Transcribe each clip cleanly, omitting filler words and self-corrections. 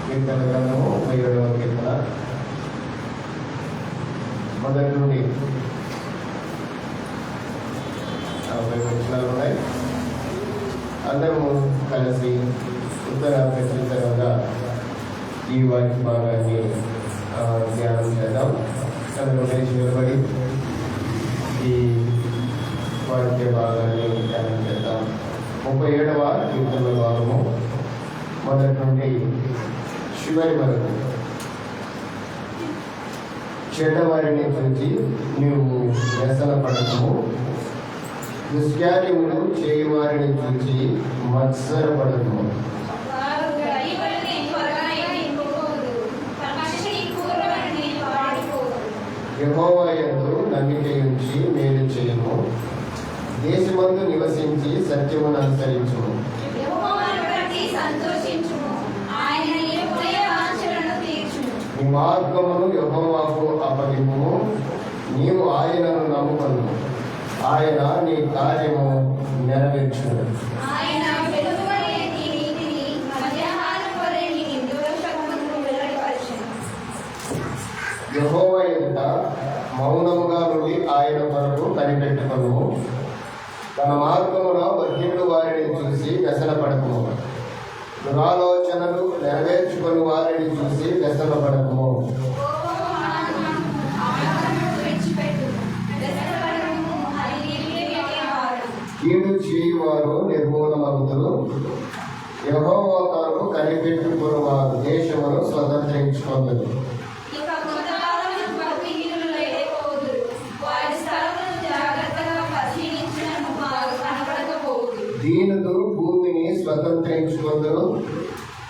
కీర్తన గ్రంథము 37వ కీర్తన మొదటి నుండి 40 వచనాలు ఉన్నాయి. అందరము కలిసి ఉత్తర ప్రశ్నించగా ఈ వాక్య భాగాన్ని ధ్యానం చేద్దాం. అందరూ లేచి నిలబడి ఈ వాక్య భాగాన్ని ధ్యానం చేద్దాం. 37వ కీర్తన భాగము మొదటి నుండి చివరి వరకు. చెడ్డవారిని చూచి నీవు వ్యసన పడము, దుష్కార్యములు చేయువారిని చూచి మత్సరపడము. యెహోవా యందు నమ్మిక ఉంచి మేలు చేయుము, దేశమందు నివసించి సత్యమును అనుసరించుము. నీ మార్గమును యెహోవాకు అప్పగింపుము, నీవు ఆయనను నమ్ముకొను, ఆయన నీ కార్యము నెరవేర్చును. యెహోవా ఎదుట మౌనముగా నుండి ఆయన కొరకు కనిపెట్టుకొను, తన మార్గములో వర్ధిల్లు వారిని చూసి వ్యసనపడకుము, దురాలోచనలు నెరవేర్చుకొని వారిని చూసి వ్యసనపడకుము. కీడు చేయువారు నిర్మూలమగుదురు, యెహోవా కొరకు కనిపెట్టుకుని వారు దేశమును స్వతంత్రించుకొందురు. దీనులు భూమిని స్వతంత్రించుకొందురు,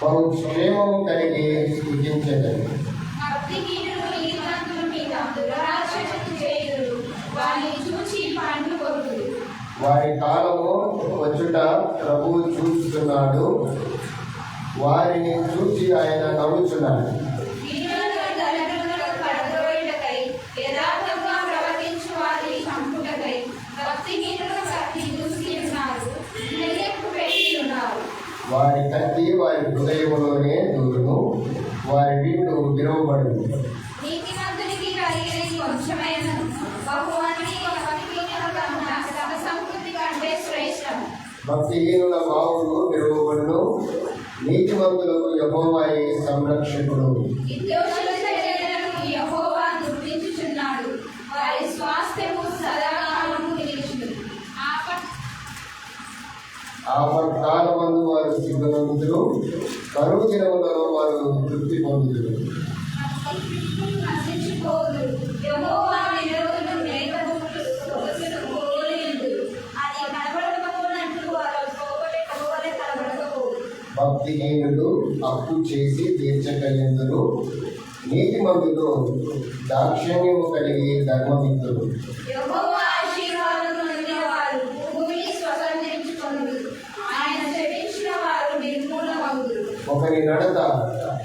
బహు క్షేమము కలిగి స్తుతించెదరు. వారి కాలము వచ్చుట ప్రభువు చూస్తున్నాడు, వారిని చూసి ఆయన నవ్వుచున్నాడు. వారి కత్తి వారి హృదయములోనే దూరును, వారి వీళ్ళు విరవబడును. భక్తిహీనుల బావులు విరవబడును, నీతిమంతులకు యెహోవాయే సంరక్షకుడు. ఆపత్కాలమందు వారు సిగ్గునందుదురు, కరువు దినములలో వారు తృప్తి పొందుదురు. భక్తిహీనులు అప్పు చేసి తీర్చగలిందురు, నీతిమంతులు దాక్షిణ్యము కలిగి ధర్మమిత్రులు. ఒకరి నడత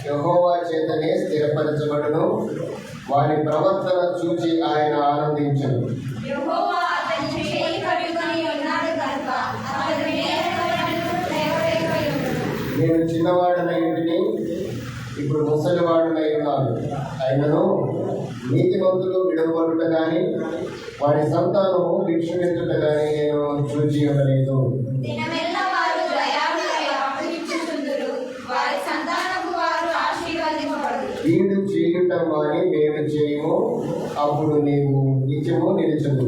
యెహోవా చేతనే స్థిరపరచబడును, వారి ప్రవర్తన చూచి ఆయన ఆనందించను. నేను చిన్నవాడనై ఉంటిని, ఇప్పుడు ముసలివాడనై ఉన్నాను. అయినను నీతిమంతులు విడవబడుట కానీ వారి సంతానము భిక్షమెత్తుట కానీ నేను చూచి ఉండలేదు. కీడు చేయుట వారి మేలు చేయము, అప్పుడు నీవు నిత్యము నిలుచుదు.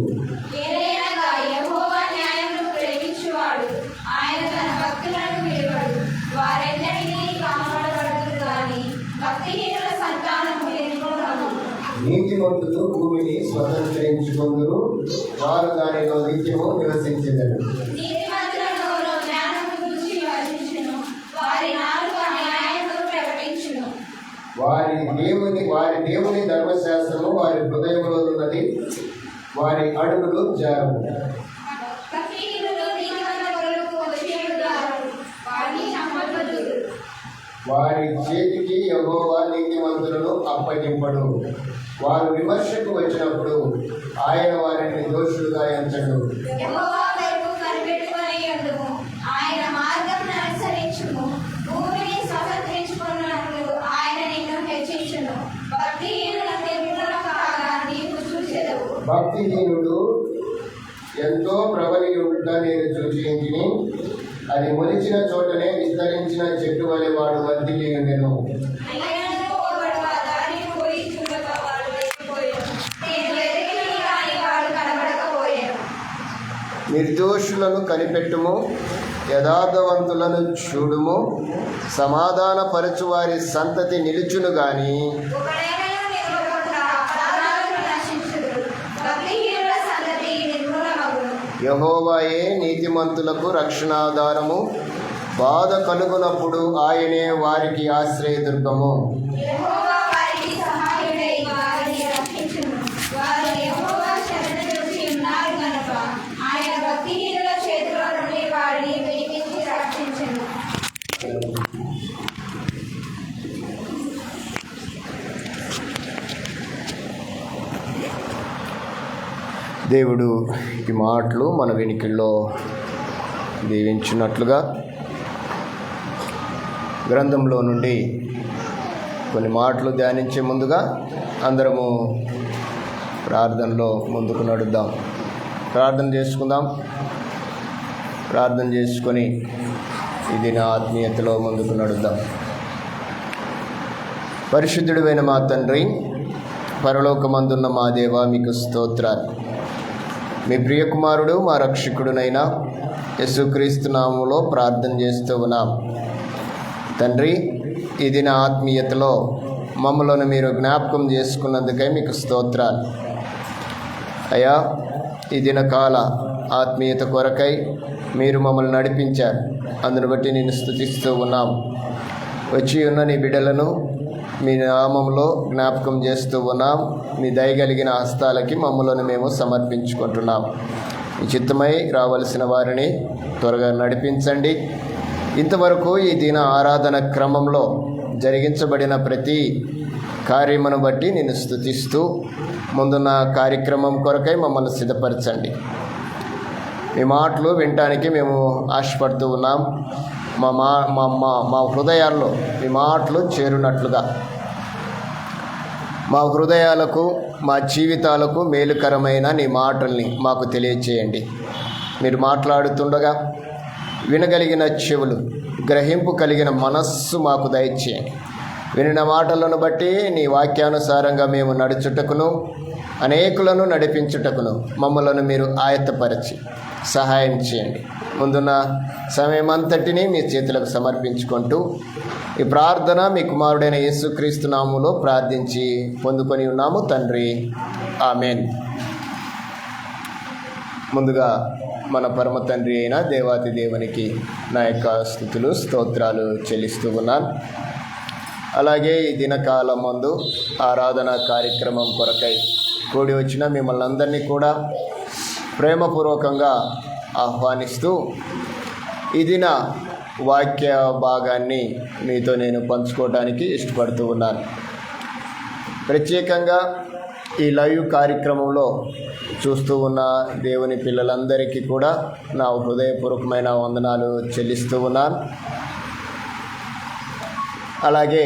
నీతిమంతులు భూమిని స్వతంత్రించుకొందురు, వారు దానిలో నిత్యము నివసించెదరు. వారి దేవుని ధర్మశాస్త్రము వారి హృదయంలో ఉన్నది, వారి అడుగులు జారము. వారి చేతికి యెహోవా నీతిమంతులను అప్పగింపడు, వారు విమర్శకు వచ్చినప్పుడు ఆయన వారిని దోషులుగా ఎంచడు. ఆయన మార్గం అనుసరించుము, భూమిని భక్తిహీనుడు ఎంతో ప్రబలి ఉంట నేను చూచించిని, అది మొలిచిన చోటనే విస్తరించిన చెట్టు వలె వాడు వర్ధిల్లి ఉండెను. నిర్దోషులను కనిపెట్టుము, యథార్థవంతులను చూడుము, సమాధానపరచు వారి సంతతి నిలుచును గాని యెహోవాయే నీతిమంతులకు రక్షణాధారము, బాధ కలుగునప్పుడు ఆయనే వారికి ఆశ్రయదుర్గము. దేవుడు ఈ మాటలు మన వెనుకల్లో దీవించినట్లుగా గ్రంథంలో నుండి కొన్ని మాటలు ధ్యానించే ముందుగా అందరము ప్రార్థనలో ముందుకు నడుద్దాం. ప్రార్థన చేసుకుందాం. ప్రార్థన చేసుకొని ఇది నా ఆత్మీయతలో ముందుకు నడుద్దాం. పరిశుద్ధుడైన మా తండ్రి, పరలోకమందున్న మా దేవా, మీకు స్తోత్రాలు. మీ ప్రియకుమారుడు మా రక్షకుడునైనా యేసుక్రీస్తు నామములో ప్రార్థన చేస్తూ ఉన్నాం. తండ్రి, ఇది నా ఆత్మీయతలో మమ్మలను మీరు జ్ఞాపకం చేసుకున్నందుకై మీకు స్తోత్రాలు. అయ్యా, ఈ దినకాల ఆత్మీయత కొరకై మీరు మమ్మల్ని నడిపించారు. అందును బట్టి నేను స్తుతిస్తూ ఉన్నాం. వచ్చి ఉన్న నీ బిడ్డలను మీ నామంలో జ్ఞాపకం చేస్తూ ఉన్నాం. మీ దయగలిగిన హస్తాలకి మమ్మలను మేము సమర్పించుకుంటున్నాం. ఈ చిత్తమై రావలసిన వారిని త్వరగా నడిపించండి. ఇంతవరకు ఈ దిన ఆరాధన క్రమంలో జరిగించబడిన ప్రతి కార్యమును బట్టి నేను స్తుతిస్తూ ముందున్న కార్యక్రమం కొరకై మమ్మల్ని సిద్ధపరచండి. మీ మాటలు వినటానికి మేము ఆశపడుతూ ఉన్నాం. మా హృదయాల్లో మీ మాటలు చేరునట్లుగా మా హృదయాలకు, మా జీవితాలకు మేలుకరమైన నీ మాటల్ని మాకు తెలియచేయండి. మీరు మాట్లాడుతుండగా వినగలిగిన చెవులు, గ్రహింపు కలిగిన మనస్సు మాకు దయచేయండి. వినిన మాటలను బట్టి నీ వాక్యానుసారంగా మేము నడుచుటకును, అనేకులను నడిపించుటకును మమ్మలను మీరు ఆయత్తపరిచి సహాయం చేయండి. ముందున్న సమయం అంతటినీ మీ చేతులకు సమర్పించుకుంటూ ఈ ప్రార్థన మీ కుమారుడైన యేసుక్రీస్తు నామములో ప్రార్థించి పొందుకొని ఉన్నాము తండ్రి, ఆమెన్. ముందుగా మన పరమ తండ్రి అయిన దేవాతి దేవునికి నా యొక్క స్తుతులు, స్తోత్రాలు చెల్లిస్తూ ఉన్నాను. అలాగే ఈ దినకాలం ముందు ఆరాధన కార్యక్రమం కొరకై కూడి వచ్చిన మిమ్మల్ని అందరినీ కూడా ప్రేమపూర్వకంగా ఆహ్వానిస్తూ ఈ దిన వాక్య భాగాన్ని మీతో నేను పంచుకోవడానికి ఇష్టపడుతూ ఉన్నాను. ప్రత్యేకంగా ఈ లైవ్ కార్యక్రమంలో చూస్తూ ఉన్న దేవుని పిల్లలందరికీ కూడా నా హృదయపూర్వకమైన వందనాలు చెల్లిస్తూ ఉన్నాను. అలాగే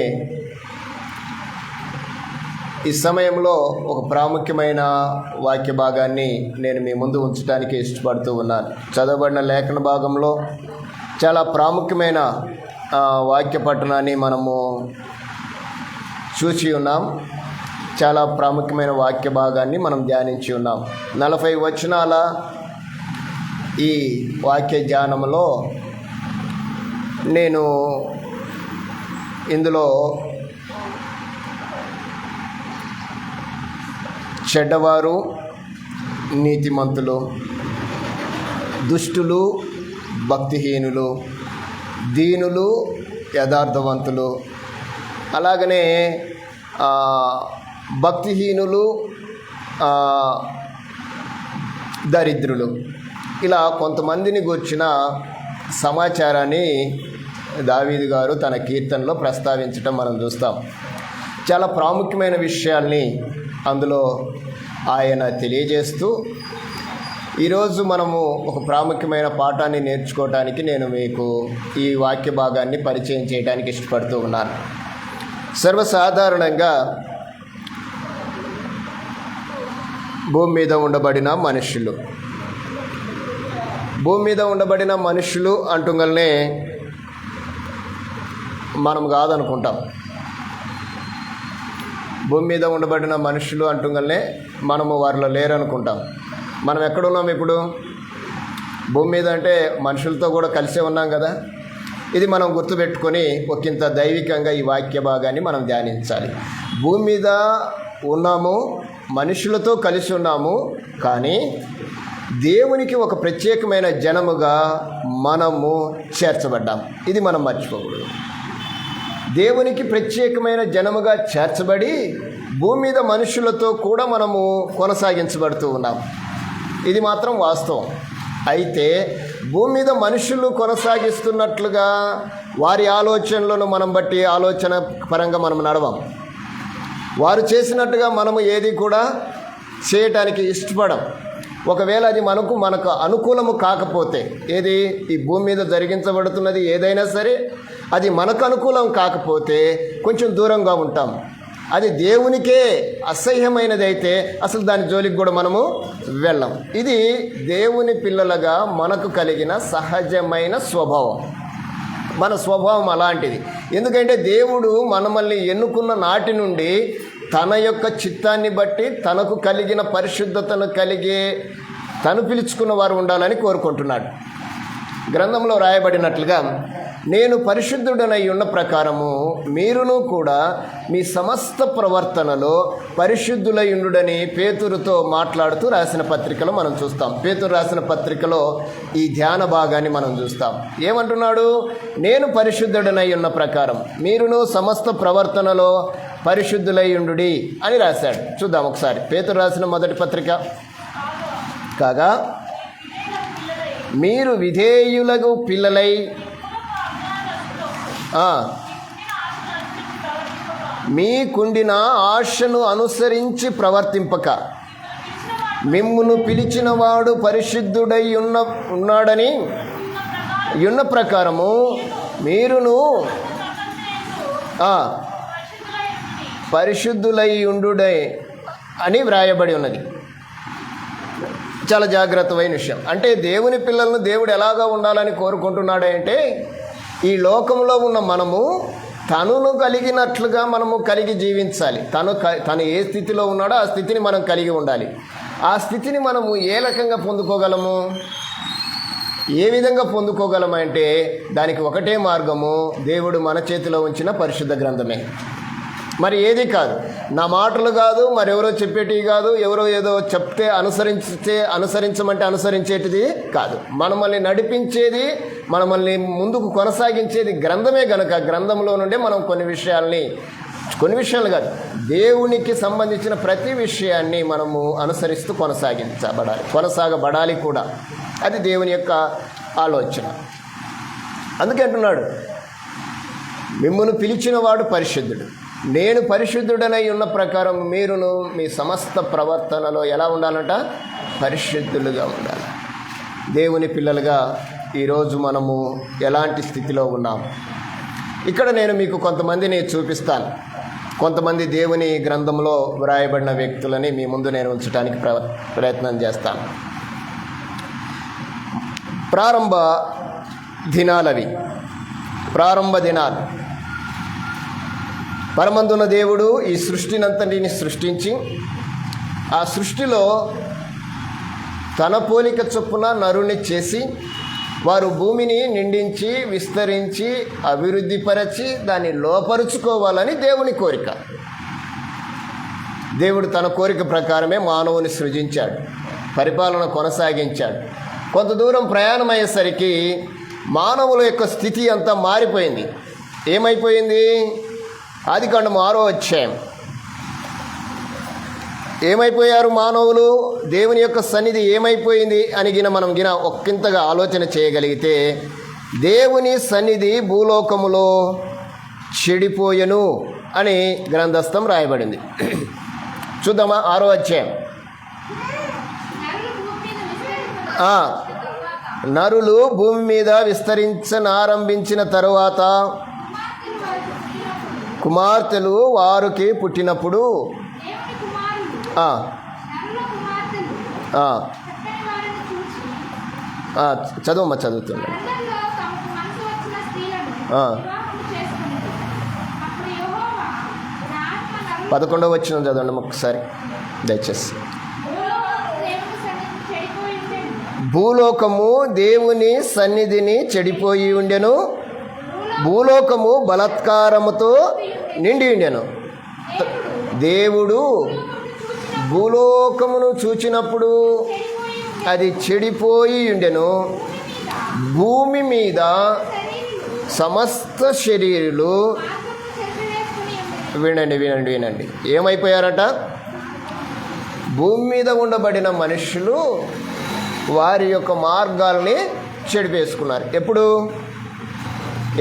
ఈ సమయంలో ఒక ప్రాముఖ్యమైన వాక్య భాగాన్ని నేను మీ ముందు ఉంచడానికి ఇష్టపడుతూ ఉన్నాను. చదవబడిన లేఖన భాగంలో చాలా ప్రాముఖ్యమైన వాక్య పట్టణాన్ని మనము చూసి ఉన్నాం. చాలా ప్రాముఖ్యమైన వాక్య భాగాన్ని మనం ధ్యానించి ఉన్నాం. 40 వచనాల ఈ వాక్య ధ్యానంలో నేను ఇందులో చెడ్డవారు, నీతిమంతులు, దుష్టులు, భక్తిహీనులు, దీనులు, యథార్థవంతులు, అలాగనే భక్తిహీనులు, దరిద్రులు, ఇలా కొంతమందిని గూర్చిన సమాచారాన్ని దావీదు గారు తన కీర్తనలో ప్రస్తావించటం మనం చూస్తాం. చాలా ప్రాముఖ్యమైన విషయాల్ని అందులో ఆయన తెలియజేస్తూ ఈరోజు మనము ఒక ప్రాముఖ్యమైన పాఠాన్ని నేర్చుకోవటానికి నేను మీకు ఈ వాక్య భాగాన్ని పరిచయం చేయడానికి ఇష్టపడుతూ ఉన్నాను. సర్వసాధారణంగా భూమి మీద ఉండబడిన మనుషులు. భూమి మీద ఉండబడిన మనుషులు అంటుంగల్నే మనం కాదనుకుంటాం. భూమి మీద ఉండబడిన మనుషులు అంటుంగల్నే మనము వారిలో లేరనుకుంటాం. మనం ఎక్కడున్నాం ఇప్పుడు? భూమి మీద అంటే మనుషులతో కూడా కలిసే ఉన్నాం కదా. ఇది మనం గుర్తుపెట్టుకొని ఒకంత దైవికంగా ఈ వాక్య భాగాన్ని మనం ధ్యానించాలి. భూమి మీద ఉన్నాము, మనుషులతో కలిసి ఉన్నాము, కానీ దేవునికి ఒక ప్రత్యేకమైన జనముగా మనము చేర్చబడ్డాం. ఇది మనం మర్చిపోకూడదు. దేవునికి ప్రత్యేకమైన జనముగా చేర్చబడి భూమి మీద మనుషులతో కూడా మనము కొనసాగించబడుతూ ఉన్నాం. ఇది మాత్రం వాస్తవం. అయితే భూమి మీద మనుషులు కొనసాగిస్తున్నట్లుగా వారి ఆలోచనలను మనం బట్టి ఆలోచన పరంగా మనం నడవం. వారు చేసినట్టుగా మనము ఏది కూడా చేయటానికి ఇష్టపడం. ఒకవేళ అది మనకు అనుకూలము కాకపోతే, ఏది ఈ భూమి మీద జరిగించబడుతున్నది ఏదైనా సరే అది మనకు అనుకూలం కాకపోతే కొంచెం దూరంగా ఉంటాం. అది దేవునికే అసహ్యమైనది అయితే అసలు దాని జోలికి కూడా మనము వెళ్ళం. ఇది దేవుని పిల్లలుగా మనకు కలిగిన సహజమైన స్వభావం. మన స్వభావం అలాంటిది. ఎందుకంటే దేవుడు మనల్ని ఎన్నుకున్న నాటి నుండి తన యొక్క చిత్తాన్ని బట్టి తనకు కలిగిన పరిశుద్ధతను కలిగే తను పిలుచుకున్న వారు ఉండాలని కోరుకుంటున్నాడు. గ్రంథంలో రాయబడినట్లుగా, నేను పరిశుద్ధుడనై ఉన్న ప్రకారము మీరును కూడా మీ సమస్త ప్రవర్తనలో పరిశుద్ధులై ఉండుడని పేతురుతో మాట్లాడుతూ రాసిన పత్రికలో మనం చూస్తాం. పేతురు రాసిన పత్రికలో ఈ ధ్యాన భాగాన్ని మనం చూస్తాం. ఏమంటున్నాడు? నేను పరిశుద్ధుడనై ఉన్న ప్రకారం మీరును సమస్త ప్రవర్తనలో పరిశుద్ధులై ఉండుడి అని రాశాడు. చూద్దాం ఒకసారి. పేతురు రాసిన మొదటి పత్రిక. కాగా మీరు విధేయులకు పిల్లలై మీకుండిన ఆశను అనుసరించి ప్రవర్తింపక, మిమ్మును పిలిచిన వాడు పరిశుద్ధుడై ఉన్నాడని ఉన్న ప్రకారము మీరును పరిశుద్ధులై ఉండుడై అని వ్రాయబడి ఉన్నది. చాలా జాగ్రత్తమైన విషయం. అంటే దేవుని పిల్లలను దేవుడు ఎలాగా ఉండాలని కోరుకుంటున్నాడు అంటే, ఈ లోకంలో ఉన్న మనము తనను కలిగినట్లుగా మనము కలిగి జీవించాలి. తను ఏ స్థితిలో ఉన్నాడో ఆ స్థితిని మనం కలిగి ఉండాలి. ఆ స్థితిని మనము ఏ రకంగా పొందుకోగలము? ఏ విధంగా పొందుకోగలమంటే దానికి ఒకటే మార్గము, దేవుడు మన చేతిలో ఉంచిన పరిశుద్ధ గ్రంథమే. మరి ఏది కాదు, నా మాటలు కాదు, మరెవరో చెప్పేటివి కాదు, ఎవరో ఏదో చెప్తే అనుసరించమంటే అనుసరించేటిది కాదు. మనల్ని నడిపించేది, మనల్ని ముందుకు కొనసాగించేది గ్రంథమే గనుక గ్రంథంలో నుండే మనం కొన్ని విషయాలు కాదు, దేవునికి సంబంధించిన ప్రతి విషయాన్ని మనము అనుసరిస్తూ కొనసాగబడాలి కూడా. అది దేవుని యొక్క ఆలోచన. అందుకే అంటున్నాడు, మిమ్మును పిలిచిన వాడు పరిశుద్ధుడు, నేను పరిశుద్ధుడనై ఉన్న ప్రకారం మీరును మీ సమస్త ప్రవర్తనలో ఎలా ఉండాలంట? పరిశుద్ధులుగా ఉండాలి. దేవుని పిల్లలుగా ఈరోజు మనము ఎలాంటి స్థితిలో ఉన్నాం? ఇక్కడ నేను మీకు కొంతమందిని చూపిస్తాను. కొంతమంది దేవుని గ్రంథంలో వ్రాయబడిన వ్యక్తులని మీ ముందు నేను ఉంచడానికి ప్రయత్నం చేస్తాను. ప్రారంభ దినాలు. పరమందున్న దేవుడు ఈ సృష్టినంతటిని సృష్టించి, ఆ సృష్టిలో తన పోలిక చొప్పున నరుని చేసి, వారు భూమిని నిండించి విస్తరించి అభివృద్ధిపరచి దాన్ని లోపరుచుకోవాలని దేవుని కోరిక. దేవుడు తన కోరిక ప్రకారమే మానవుని సృజించాడు, పరిపాలన కొనసాగించాడు. కొంత దూరం ప్రయాణం అయ్యేసరికి మానవుల యొక్క స్థితి అంతా మారిపోయింది. ఏమైపోయింది? ఆదికాండము 6వ అధ్యాయం. ఏమైపోయారు మానవులు? దేవుని యొక్క సన్నిధి ఏమైపోయింది అని మనం ఒక్కింతగా ఆలోచన చేయగలిగితే, దేవుని సన్నిధి భూలోకములో చెడిపోయెను అని గ్రంథస్థం రాయబడింది. చూద్దామా? 6వ అధ్యాయం. నరులు భూమి మీద విస్తరించనారంభించిన తరువాత కుమార్తెలు వారికి పుట్టినప్పుడు చదువమ్మా, చదువుతున్నాడు. 11వ వచనం చదవండి ఒకసారి దయచేసి. భూలోకము దేవుని సన్నిధిని చెడిపోయి ఉండెను, భూలోకము బలాత్కారముతో నిండి ఉండెను. దేవుడు భూలోకమును చూచినప్పుడు అది చెడిపోయి ఉండెను, భూమి మీద సమస్త శరీరులు వినండి ఏమైపోయారట? భూమి మీద ఉండబడిన మనుషులు వారి యొక్క మార్గాల్ని చెడిపేసుకున్నారు.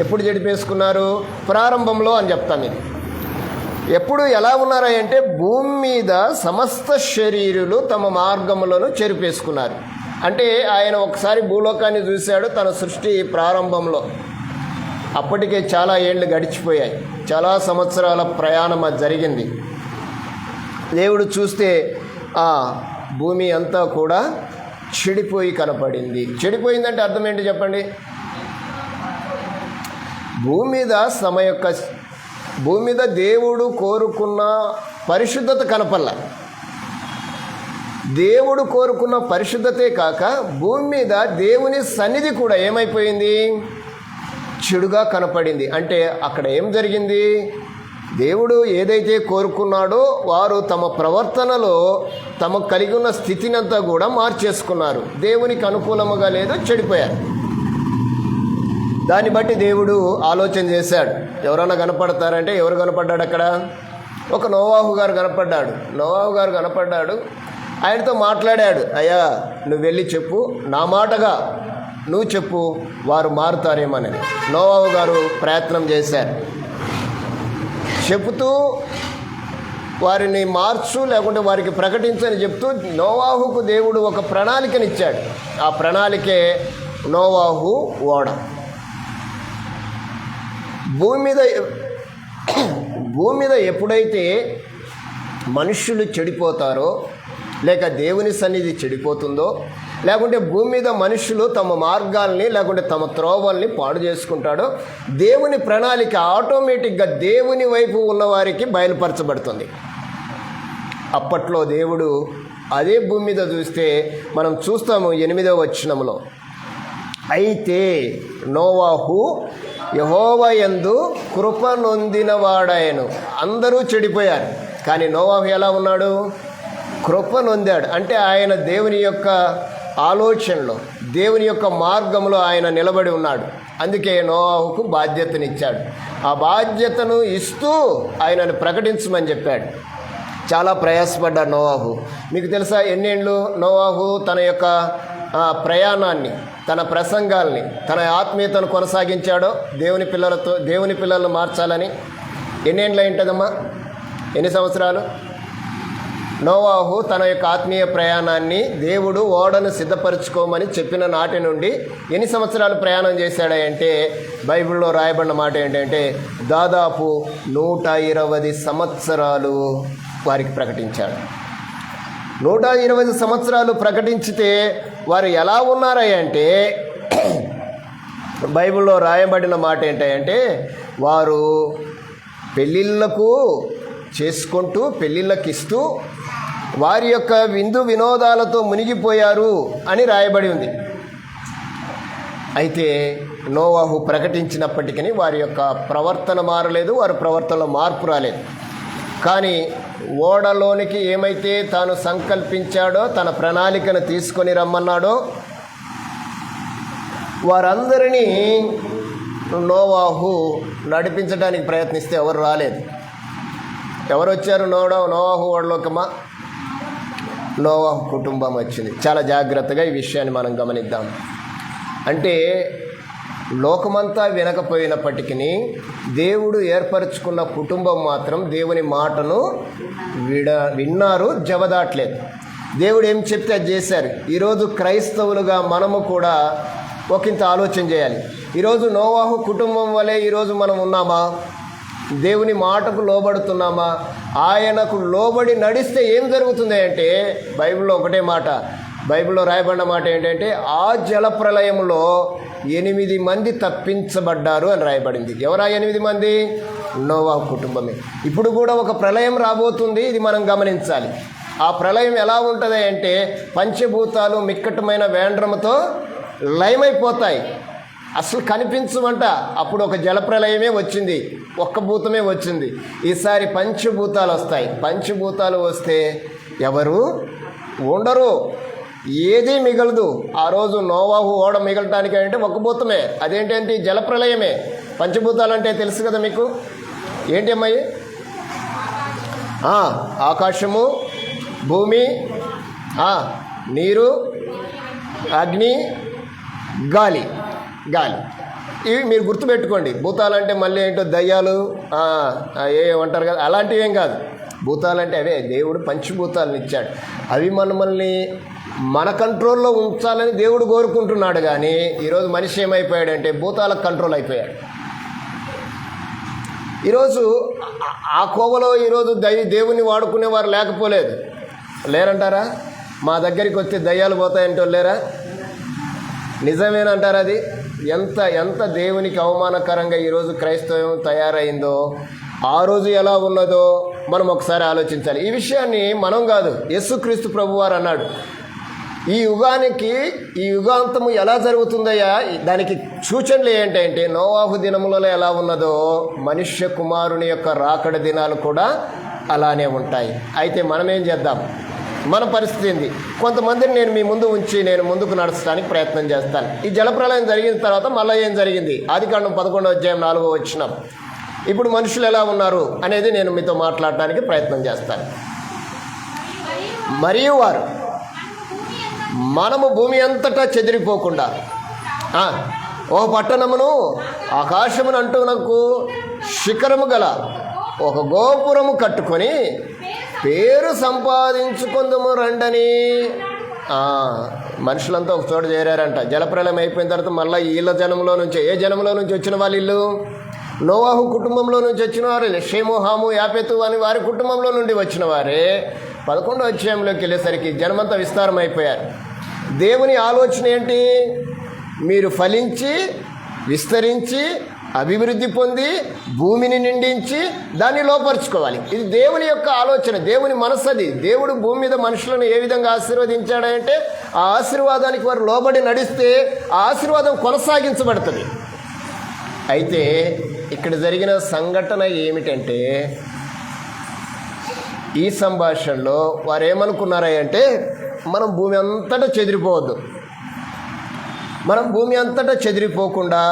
ఎప్పుడు చెడిపేసుకున్నారు? ప్రారంభంలో అని చెప్తాం. ఇది ఎప్పుడు ఎలా ఉన్నారంటే భూమి మీద సమస్త శరీరులు తమ మార్గములను చెరిపేసుకున్నారు. అంటే ఆయన ఒకసారి భూలోకాన్ని చూశాడు తన సృష్టి ప్రారంభంలో. అప్పటికే చాలా ఏళ్ళు గడిచిపోయాయి, చాలా సంవత్సరాల ప్రయాణం అది జరిగింది. దేవుడు చూస్తే ఆ భూమి అంతా కూడా చెడిపోయి కనపడింది. చెడిపోయిందంటే అర్థం ఏంటి చెప్పండి? భూమి మీద దేవుడు కోరుకున్న పరిశుద్ధత కనపల్ల. దేవుడు కోరుకున్న పరిశుద్ధతే కాక భూమి మీద దేవుని సన్నిధి కూడా ఏమైపోయింది? చెడుగా కనపడింది. అంటే అక్కడ ఏం జరిగింది? దేవుడు ఏదైతే కోరుకున్నాడో వారు తమ ప్రవర్తనలో తమకు కలిగి ఉన్న స్థితినంతా కూడా మార్చేసుకున్నారు. దేవునికి అనుకూలముగా లేదో చెడిపోయారు. దాన్ని బట్టి దేవుడు ఆలోచన చేశాడు. ఎవరైనా కనపడతారంటే ఎవరు కనపడ్డాడు అక్కడ? ఒక నోవాహు గారు కనపడ్డాడు. ఆయనతో మాట్లాడాడు. అయ్యా, నువ్వు వెళ్ళి చెప్పు, నా మాటగా నువ్వు చెప్పు, వారు మారుతారేమని నోవాహు గారు ప్రయత్నం చేశారు. చెబుతూ వారిని మార్చు లేకుంటే వారికి ప్రకటించని చెప్తూ నోవాహుకు దేవుడు ఒక ప్రణాళికనిచ్చాడు. ఆ ప్రణాళికే నోవాహు ఓడ. భూమి మీద ఎప్పుడైతే మనుష్యులు చెడిపోతారో, లేక దేవుని సన్నిధి చెడిపోతుందో, లేకుంటే భూమి మీద మనుషులు తమ మార్గాల్ని లేకుంటే తమ త్రోవల్ని పాడు చేసుకుంటాడో, దేవుని ప్రణాళిక ఆటోమేటిక్గా దేవుని వైపు ఉన్నవారికి బయలుపరచబడుతుంది. అప్పట్లో దేవుడు అదే భూమి మీద చూస్తే మనం చూస్తాము 8వ వచనంలో, అయితే నోవాహు యెహోవా యందు కృప నొందినవాడాయను. అందరూ చెడిపోయారు, కానీ నోవాహు ఎలా ఉన్నాడు? కృప నొందాడు. అంటే ఆయన దేవుని యొక్క ఆలోచనలో, దేవుని యొక్క మార్గంలో ఆయన నిలబడి ఉన్నాడు. అందుకే నోవాహుకు బాధ్యతనిచ్చాడు. ఆ బాధ్యతను ఇస్తూ ఆయనను ప్రకటించమని చెప్పాడు. చాలా ప్రయాసపడ్డాడు నోవాహు. మీకు తెలుసా ఎన్నేళ్ళు నోవాహు తన యొక్క ప్రయాణాన్ని, తన ప్రసంగాల్ని, తన ఆత్మీయతను కొనసాగించాడో దేవుని పిల్లలను మార్చాలని? ఎన్నేళ్ళు ఉంటుందమ్మా? ఎన్ని సంవత్సరాలు? నోవాహు తన యొక్క ఆత్మీయ ప్రయాణాన్ని దేవుడు ఓడను సిద్ధపరచుకోమని చెప్పిన నాటి నుండి ఎన్ని సంవత్సరాలు ప్రయాణం చేశాడంటే బైబిల్లో రాయబడిన మాట ఏంటంటే దాదాపు 120 సంవత్సరాలు వారికి ప్రకటించాడు. 120 సంవత్సరాలు ప్రకటించితే వారు ఎలా ఉన్నారంటే బైబిల్లో రాయబడిన మాట ఏంటంటే వారు పెళ్ళిళ్ళకు చేసుకుంటూ, పెళ్ళిళ్ళకి ఇస్తూ వారి యొక్క విందు వినోదాలతో మునిగిపోయారు అని రాయబడి ఉంది. అయితే నోవాహు ప్రకటించినప్పటికీ వారి యొక్క ప్రవర్తన మారలేదు, వారి ప్రవర్తనలో మార్పు రాలేదు. కానీ ఓడలోనికి ఏమైతే తాను సంకల్పించాడో, తన ప్రణాళికను తీసుకొని రమ్మన్నాడో, వారందరినీ నోవాహు నడిపించడానికి ప్రయత్నిస్తే ఎవరు రాలేదు. ఎవరు వచ్చారు? నోవాహు ఓడలోకమా? నోవాహు కుటుంబం వచ్చింది. చాలా జాగ్రత్తగా ఈ విషయాన్ని మనం గమనిద్దాం. అంటే లోకమంతా వినకపోయినప్పటికీ దేవుడు ఏర్పరచుకున్న కుటుంబం మాత్రం దేవుని మాటను విన్నారు, జవదాట్లేదు. దేవుడు ఏం చెప్తే అది చేశారు. ఈరోజు క్రైస్తవులుగా మనము కూడా ఒకంత ఆలోచన చేయాలి. ఈరోజు నోవాహు కుటుంబం వలె ఈరోజు మనం ఉన్నామా? దేవుని మాటకు లోబడుతున్నామా? ఆయనకు లోబడి నడిస్తే ఏం జరుగుతుంది అంటే బైబిల్లో ఒకటే మాట, బైబిల్లో రాయబడిన మాట ఏంటంటే ఆ జల ప్రళయంలో 8 మంది తప్పించబడ్డారు అని రాయబడింది. ఎవరా 8 మంది? నోవా కుటుంబమే. ఇప్పుడు కూడా ఒక ప్రళయం రాబోతుంది, ఇది మనం గమనించాలి. ఆ ప్రళయం ఎలా ఉంటుంది అంటే పంచభూతాలు మిక్కటమైన వేండ్రముతో లయమైపోతాయి, అసలు కనిపించమంట. అప్పుడు ఒక జలప్రలయమే వచ్చింది, ఒక్క భూతమే వచ్చింది. ఈసారి పంచభూతాలు వస్తాయి. పంచభూతాలు వస్తే ఎవరు ఉండరు, ఏదీ మిగలదు. ఆ రోజు నోవాహు ఓడ మిగలటానికి అంటే ఒక్క భూతమే, అదేంటంటే జలప్రలయమే. పంచభూతాలు అంటే తెలుసు కదా మీకు, ఏంటి అమ్మాయి? ఆకాశము, భూమి, నీరు, అగ్ని, గాలి. ఇవి మీరు గుర్తుపెట్టుకోండి. భూతాలంటే మళ్ళీ ఏంటో దయ్యాలు ఏమంటారు కదా, అలాంటివి ఏం కాదు. భూతాలంటే అవే, దేవుడు పంచభూతాలను ఇచ్చాడు. అవి మనల్ని మన కంట్రోల్లో ఉంచాలని దేవుడు కోరుకుంటున్నాడు. కానీ ఈరోజు మనిషి ఏమైపోయాడంటే భూతాలకు కంట్రోల్ అయిపోయాడు. ఈరోజు ఆ కోవలో ఈరోజు దేవుని వాడుకునేవారు లేరంటారా? మా దగ్గరికి వస్తే దయ్యాలు పోతాయంటో లేరా? నిజమేనంటారు. అది ఎంత దేవునికి అవమానకరంగా ఈరోజు క్రైస్తవం తయారైందో, ఆ రోజు ఎలా ఉన్నదో మనం ఒకసారి ఆలోచించాలి. ఈ విషయాన్ని మనం కాదు, యేసుక్రీస్తు ప్రభువారు అన్నాడు, ఈ యుగాంతము ఎలా జరుగుతుందయ్యా, దానికి సూచనలు ఏంటంటే నోవాహు దినములలో ఎలా ఉన్నదో మనుష్య కుమారుని యొక్క రాకడ దినాలు కూడా అలానే ఉంటాయి. అయితే మనం ఏం చేద్దాం? మన పరిస్థితి ఏంది? కొంతమందిని నేను మీ ముందు ఉంచి నేను ముందుకు నడచడానికి ప్రయత్నం చేస్తాను. ఈ జలప్రలయం జరిగిన తర్వాత మళ్ళీ ఏం జరిగింది? ఆదికాండం 11వ అధ్యాయం 4వ వచనం. ఇప్పుడు మనుషులు ఎలా ఉన్నారు అనేది నేను మీతో మాట్లాడటానికి ప్రయత్నం చేస్తాను. మరియు వారు మనము భూమి అంతటా చెదిరిపోకుండా ఓ పట్టణమును ఆకాశమును అంటునకు శిఖరము గల ఒక గోపురము కట్టుకొని పేరు సంపాదించుకుందుము రండని. మనుషులంతా ఒక చోట చేరారంట. జలప్రలయం అయిపోయిన తర్వాత మళ్ళీ వీళ్ళ జనంలో నుంచి, ఏ జనంలో నుంచి వచ్చిన వాళ్ళు? ఇల్లు నోవాహు కుటుంబంలో నుంచి వచ్చిన వారు, షేము, హాము, యాపెతు అని వారి కుటుంబంలో నుండి వచ్చిన వారే 11వ అధ్యాయంలోకి వెళ్ళేసరికి జనమంతా విస్తారం అయిపోయారు. దేవుని ఆలోచన ఏంటి? మీరు ఫలించి విస్తరించి అభివృద్ధి పొంది భూమిని నిండించి దాన్ని లోపరుచుకోవాలి. ఇది దేవుని యొక్క ఆలోచన, దేవుని మనసు. అది దేవుడు భూమి మీద మనుషులను ఏ విధంగా ఆశీర్వదించాడంటే ఆ ఆశీర్వాదానికి వారు లోబడి నడిస్తే ఆ ఆశీర్వాదం కొనసాగించబడుతుంది. అయితే ఇక్కడ జరిగిన సంఘటన ఏమిటంటే ఈ సంభాషణలో వారు ఏమనుకున్నారంటే మనం భూమి అంతటా చెదిరిపోవద్దు, మనం భూమి అంతటా చెదిరిపోకుండా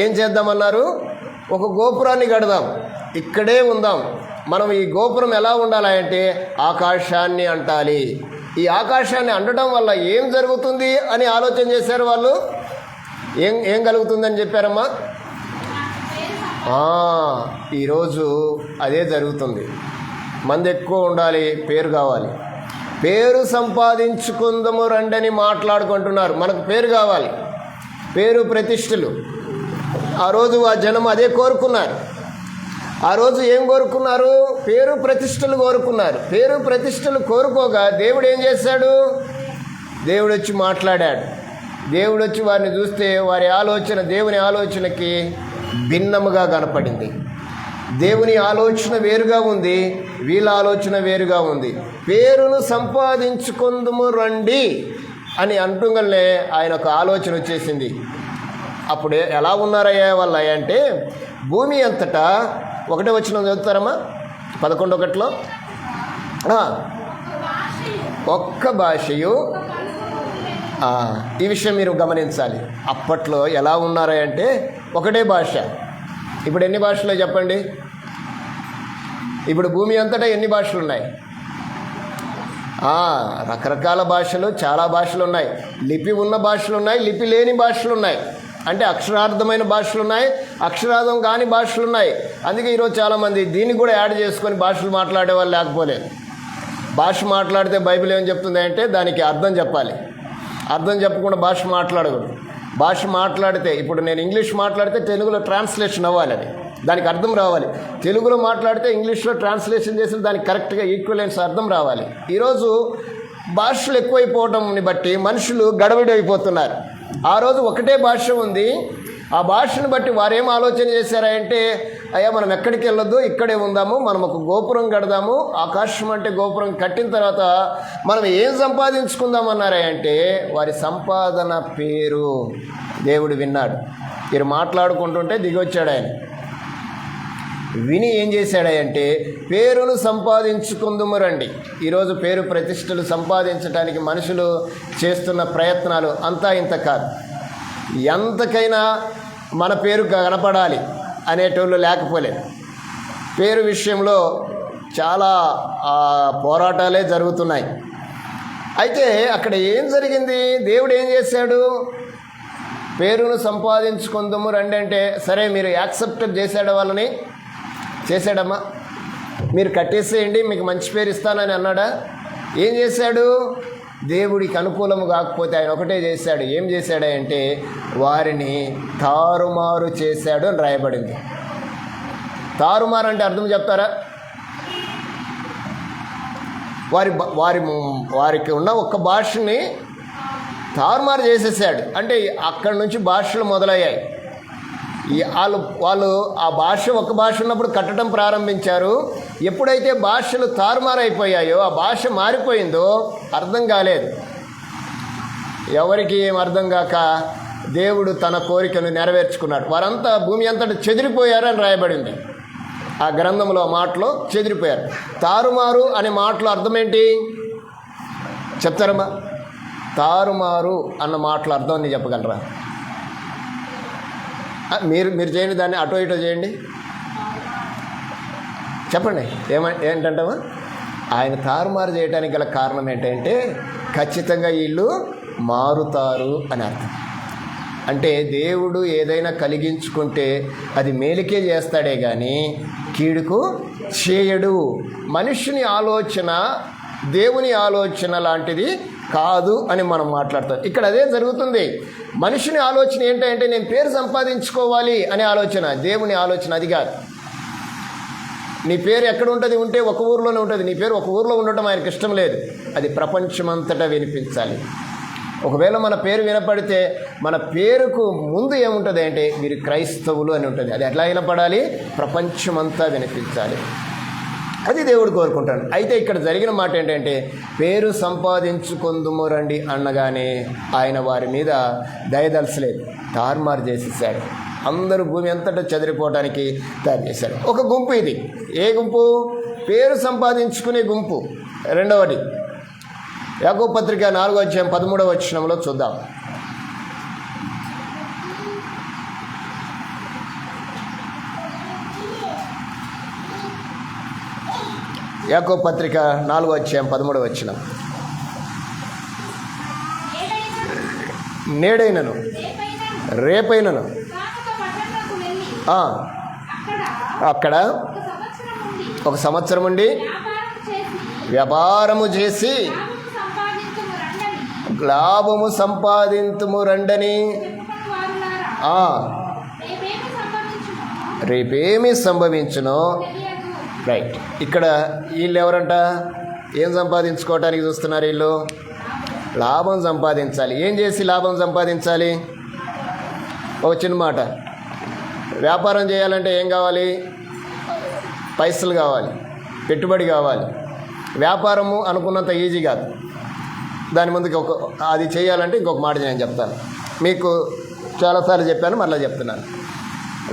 ఏం చేద్దామన్నారు? ఒక గోపురాన్ని కడదాం, ఇక్కడే ఉందాం. మనం ఈ గోపురం ఎలా ఉండాలి అంటే ఆకాశాన్ని అంటాలి. ఈ ఆకాశాన్ని అంటడం వల్ల ఏం జరుగుతుంది అని ఆలోచన చేశారు వాళ్ళు. ఏం కలుగుతుందని చెప్పారమ్మా? ఈరోజు అదే జరుగుతుంది. మంది ఎక్కువ ఉండాలి, పేరు కావాలి, పేరు సంపాదించుకుందాము రండని మాట్లాడుకుంటున్నారు. మనకు పేరు కావాలి, పేరు ప్రతిష్టలు. ఆ రోజు ఆ జనం అదే కోరుకున్నారు. ఆ రోజు ఏం కోరుకున్నారు? పేరు ప్రతిష్టలు కోరుకున్నారు. పేరు ప్రతిష్టలు కోరుకోగా దేవుడు ఏం చేశాడు? దేవుడు వచ్చి మాట్లాడాడు. దేవుడు వచ్చి వారిని చూస్తే వారి ఆలోచన దేవుని ఆలోచనకి భిన్నముగా కనపడింది. దేవుని ఆలోచన వేరుగా ఉంది, వీళ్ళ ఆలోచన వేరుగా ఉంది. పేరును సంపాదించుకుందుము రండి అని అంటుంగలే ఆయన ఒక ఆలోచన వచ్చేసింది. అప్పుడు ఎలా ఉన్నారయ్యా వాళ్ళు అంటే భూమి అంతటా 1వ వచనం చదువుతారమ్మా 11:1 ఒక్క భాషయు. ఈ విషయం మీరు గమనించాలి. అప్పట్లో ఎలా ఉన్నారంటే ఒకటే భాష. ఇప్పుడు ఎన్ని భాషలు చెప్పండి? ఇప్పుడు భూమి అంతటా ఎన్ని భాషలు ఉన్నాయి? రకరకాల భాషలు, చాలా భాషలు ఉన్నాయి. లిపి ఉన్న భాషలు ఉన్నాయి, లిపి లేని భాషలు ఉన్నాయి. అంటే అక్షరార్థమైన భాషలు ఉన్నాయి, అక్షరార్థం కాని భాషలు ఉన్నాయి. అందుకే ఈరోజు చాలామంది దీన్ని కూడా యాడ్ చేసుకొని భాషలు మాట్లాడే వాళ్ళు లేకపోలేదు. భాష మాట్లాడితే బైబిల్ ఏం చెప్తుంది అంటే దానికి అర్థం చెప్పాలి. అర్థం చెప్పకుండా భాష మాట్లాడకూడదు. భాష మాట్లాడితే ఇప్పుడు నేను ఇంగ్లీష్ మాట్లాడితే తెలుగులో ట్రాన్స్లేషన్ అవ్వాలి. అది దానికి అర్థం రావాలి. తెలుగులో మాట్లాడితే ఇంగ్లీష్లో ట్రాన్స్లేషన్ చేసి దానికి కరెక్ట్గా ఈక్వలెన్స్ అర్థం రావాలి. ఈరోజు భాషలు ఎక్కువైపోవడంని బట్టి మనుషులు గడబిడి అయిపోతున్నారు. ఆ రోజు ఒకటే భాష ఉంది. ఆ భాషను బట్టి వారేం ఆలోచన చేశారంటే, అయ్యా మనం ఎక్కడికి వెళ్ళొద్దు, ఇక్కడే ఉందాము, మనం ఒక గోపురం కడదాము, ఆకాశం అంటే గోపురం కట్టిన తర్వాత మనం ఏం సంపాదించుకుందామన్నారా అంటే, వారి సంపాదన పేరు దేవుడు విన్నాడు. మీరు మాట్లాడుకుంటుంటే దిగొచ్చాడు ఆయన. విని ఏం చేశాడంటే, పేరును సంపాదించుకుందుము రండి. ఈరోజు పేరు ప్రతిష్టలు సంపాదించడానికి మనుషులు చేస్తున్న ప్రయత్నాలు అంతా ఇంత కాదు. ఎంతకైనా మన పేరు కనపడాలి అనేటోళ్ళు లేకపోలేదు. పేరు విషయంలో చాలా పోరాటాలే జరుగుతున్నాయి. అయితే అక్కడ ఏం జరిగింది? దేవుడు ఏం చేశాడు? పేరును సంపాదించుకుందాము రండి అంటే, సరే మీరు యాక్సెప్ట్ చేశాడు, వాళ్ళని చేశాడమ్మా, మీరు కట్టేసేయండి, మీకు మంచి పేరు ఇస్తానని అన్నాడా? ఏం చేశాడు? దేవుడికి అనుకూలము కాకపోతే ఆయన ఒకటే చేశాడు. ఏం చేశాడంటే, వారిని తారుమారు చేశాడు అని రాయబడింది. తారుమారు అంటే అర్థం చెప్తారా? వారికి ఉన్న ఒక్క భాషని తారుమారు చేసేసాడు. అంటే అక్కడి నుంచి భాషలు మొదలయ్యాయి. వాళ్ళు ఆ భాష ఒక భాష ఉన్నప్పుడు కట్టడం ప్రారంభించారు. ఎప్పుడైతే భాషలు తారుమారైపోయాయో, ఆ భాష మారిపోయిందో అర్థం కాలేదు. ఎవరికి ఏం అర్థం కాక దేవుడు తన కోరికను నెరవేర్చుకున్నాడు. వారంతా భూమి అంతటా చెదిరిపోయారని రాయబడింది ఆ గ్రంథంలో. మాటలో చెదిరిపోయారు. తారుమారు అనే మాటలో అర్థం ఏంటి చెప్తారమ్మా? తారుమారు అన్న మాటలు అర్థం అని చెప్పగలరా? మీరు చేయండి, దాన్ని అటో ఇటో చేయండి, చెప్పండి. ఏంటంటావా? ఆయన తారుమారు చేయడానికి గల కారణం ఏంటంటే, ఖచ్చితంగా వీళ్ళు మారుతారు అని అర్థం. అంటే దేవుడు ఏదైనా కలిగించుకుంటే అది మేలుకే చేస్తాడే కానీ కీడుకు చేయడు. మనుషుని ఆలోచన దేవుని ఆలోచన లాంటిది కాదు అని మనం మాట్లాడతాం. ఇక్కడ అదే జరుగుతుంది. మనుషుని ఆలోచన ఏంటంటే, నేను పేరు సంపాదించుకోవాలి అనే ఆలోచన. దేవుని ఆలోచన అది కాదు. నీ పేరు ఎక్కడ ఉంటుంది? ఉంటే ఒక ఊరిలోనే ఉంటుంది. నీ పేరు ఒక ఊరిలో ఉండటం ఆయనకి ఇష్టం లేదు. అది ప్రపంచమంతటా వినిపించాలి. ఒకవేళ మన పేరు వినపడితే మన పేరుకు ముందు ఏముంటుంది అంటే, మీరు క్రైస్తవులు అని ఉంటుంది. అది ఎట్లా వినపడాలి? ప్రపంచమంతా వినిపించాలి. అది దేవుడు కోరుకుంటాడు. అయితే ఇక్కడ జరిగిన మాట ఏంటంటే, పేరు సంపాదించుకుందుము రండి అనగానే ఆయన వారి మీద దయదలసలేదు, తారుమారు చేసేసాడు. అందరూ భూమి అంతటా చెదిరిపోవడానికి తయారు చేశారు. ఒక గుంపు ఇది. ఏ గుంపు? పేరు సంపాదించుకునే గుంపు. రెండవది యాకోబు పత్రిక 4వ అధ్యాయం 13వ వచనంలో చూద్దాం. యాకోబు పత్రిక 4వ అధ్యాయం 13వ వచనం. నేడైనను రేపైనను అక్కడ ఒక సంవత్సరం ఉండి వ్యాపారము చేసి లాభము సంపాదింతుము రండని. రేపేమి సంభవించునో. రైట్. ఇక్కడ వీళ్ళు ఎవరంట? ఏం సంపాదించుకోవటానికి చూస్తున్నారు? వీళ్ళు లాభం సంపాదించాలి. ఏం చేసి లాభం సంపాదించాలి? ఒక చిన్న మాట. వ్యాపారం చేయాలంటే ఏం కావాలి? పైసలు కావాలి, పెట్టుబడి కావాలి. వ్యాపారము అనుకున్నంత ఈజీ కాదు. దాని ముందుకు అది చేయాలంటే ఇంకొక మాట నేను చెప్తాను. మీకు చాలాసార్లు చెప్పాను, మళ్ళీ చెప్తున్నాను.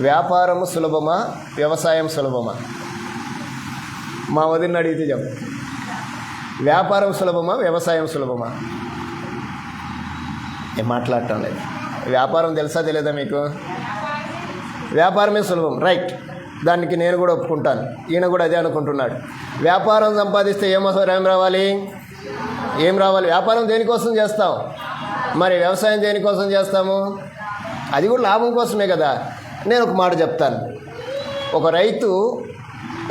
వ్యాపారము సులభమా, వ్యవసాయం సులభమా? మా వదిలిని అడిగితే చెప్పు. వ్యాపారం సులభమా, వ్యవసాయం సులభమా? ఏం మాట్లాడటం లేదు. వ్యాపారం తెలుసా తెలియదా మీకు? వ్యాపారమే సులభం. రైట్. దానికి నేను కూడా ఒప్పుకుంటాను. ఈయన కూడా అదే అనుకుంటున్నాడు. వ్యాపారం సంపాదిస్తే ఏం రావాలి? ఏం రావాలి? వ్యాపారం దేనికోసం చేస్తాం? మరి వ్యవసాయం దేనికోసం చేస్తాము? అది కూడా లాభం కోసమే కదా. నేను ఒక మాట చెప్తాను. ఒక రైతు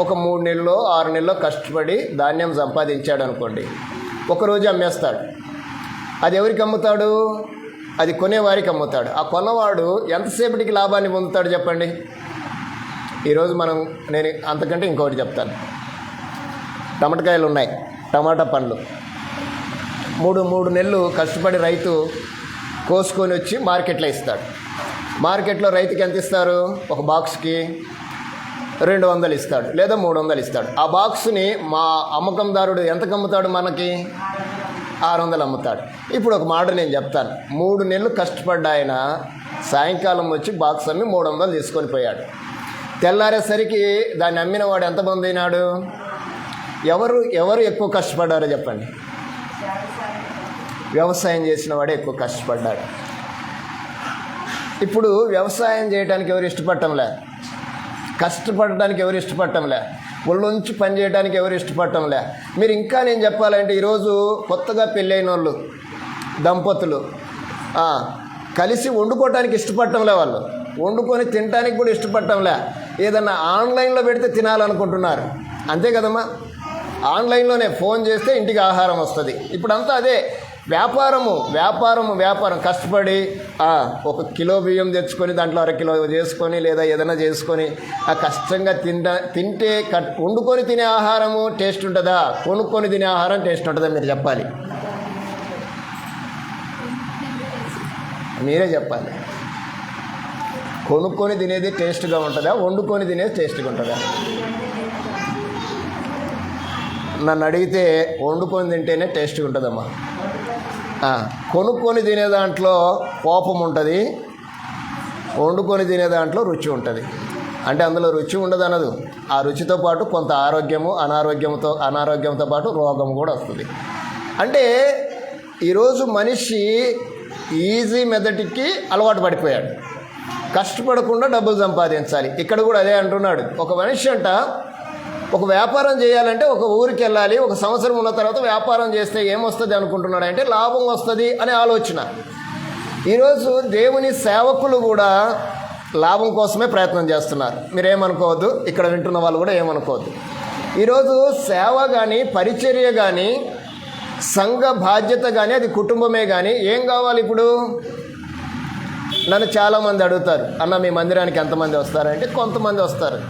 ఒక 3 నెలలో 6 నెలలో కష్టపడి ధాన్యం సంపాదించాడు అనుకోండి. ఒకరోజు అమ్మేస్తాడు. అది ఎవరికి అమ్ముతాడు? అది కొనేవారికి అమ్ముతాడు. ఆ కొన్నవాడు ఎంతసేపటికి లాభాన్ని పొందుతాడు చెప్పండి? ఈరోజు నేను అంతకంటే ఇంకొకటి చెప్తాను. టమాటకాయలు ఉన్నాయి, టమాటా పండ్లు. మూడు నెలలు కష్టపడి రైతు కోసుకొని వచ్చి మార్కెట్లో ఇస్తాడు. మార్కెట్లో రైతుకి ఎంత ఇస్తారు? ఒక బాక్స్కి 200 ఇస్తాడు, లేదా 300 ఇస్తాడు. ఆ బాక్స్ని మా అమ్మకందారుడు ఎంతకు అమ్ముతాడు? మనకి 600 అమ్ముతాడు. ఇప్పుడు ఒక మాట నేను చెప్తాను. 3 నెలలు కష్టపడ్డ ఆయన సాయంకాలం వచ్చి బాక్స్ అమ్మి 300 తీసుకొని పోయాడు. తెల్లారేసరికి దాన్ని అమ్మిన వాడు ఎంతమంది అయినాడు? ఎవరు ఎక్కువ కష్టపడ్డారో చెప్పండి. వ్యవసాయం చేసిన వాడే ఎక్కువ కష్టపడ్డాడు. ఇప్పుడు వ్యవసాయం చేయడానికి ఎవరు ఇష్టపడటంలే, కష్టపడటానికి ఎవరు ఇష్టపడటంలే, ఒళ్ళొంచి పని చేయడానికి ఎవరు ఇష్టపడటంలే. మీరు ఇంకా నేను చెప్పాలంటే ఈరోజు కొత్తగా పెళ్ళైన వాళ్ళు దంపతులు కలిసి వండుకోవటానికి ఇష్టపడటంలే, వాళ్ళు వండుకొని తినడానికి కూడా ఇష్టపడటంలే. ఏదన్నా ఆన్లైన్లో పెడితే తినాలనుకుంటున్నారు, అంతే కదమ్మా. ఆన్లైన్లోనే ఫోన్ చేస్తే ఇంటికి ఆహారం వస్తుంది. ఇప్పుడంతా అదే వ్యాపారం. కష్టపడి 1 కిలో బియ్యం తెచ్చుకొని దాంట్లో 1/2 కిలో చేసుకొని లేదా ఏదైనా చేసుకొని కష్టంగా తింటే వండుకొని తినే ఆహారము టేస్ట్ ఉంటుందా? కొనుక్కొని తినే ఆహారం టేస్ట్ ఉంటుందా? మీరు చెప్పాలి, మీరే చెప్పాలి. కొనుక్కొని తినేది టేస్ట్గా ఉంటుందా? వండుకొని తినేది టేస్ట్గా ఉంటుందా? నన్ను అడిగితే వండుకొని తింటేనే టేస్ట్గా ఉంటుందమ్మా. కొనుక్కొని తినే దాంట్లో కోపం ఉంటుంది, వండుకొని తినే దాంట్లో రుచి ఉంటుంది. అంటే అందులో రుచి ఉండదు అనదు. ఆ రుచితో పాటు కొంత అనారోగ్యంతో పాటు రోగం కూడా వస్తుంది. అంటే ఈరోజు మనిషి ఈజీ మెథడ్కి అలవాటు పడిపోయాడు. కష్టపడకుండా డబ్బులు సంపాదించాలి. ఇక్కడ కూడా అదే అంటున్నాడు. ఒక మనిషి ఒక వ్యాపారం చేయాలంటే ఒక ఊరికి వెళ్ళాలి, 1 సంవత్సరం ఉన్న తర్వాత వ్యాపారం చేస్తే ఏమొస్తుంది అనుకుంటున్నాడు అంటే లాభం వస్తుంది అనే ఆలోచన. ఈరోజు దేవుని సేవకులు కూడా లాభం కోసమే ప్రయత్నం చేస్తున్నారు. మీరేమనుకోవద్దు, ఇక్కడ వింటున్న వాళ్ళు కూడా ఏమనుకోవద్దు. ఈరోజు సేవ కానీ, పరిచర్య కానీ, సంఘ బాధ్యత కానీ, అది కుటుంబమే కానీ ఏం కావాలి? ఇప్పుడు నన్ను చాలామంది అడుగుతారు, అన్న మీ మందిరానికి ఎంతమంది వస్తారంటే కొంతమంది వస్తారు.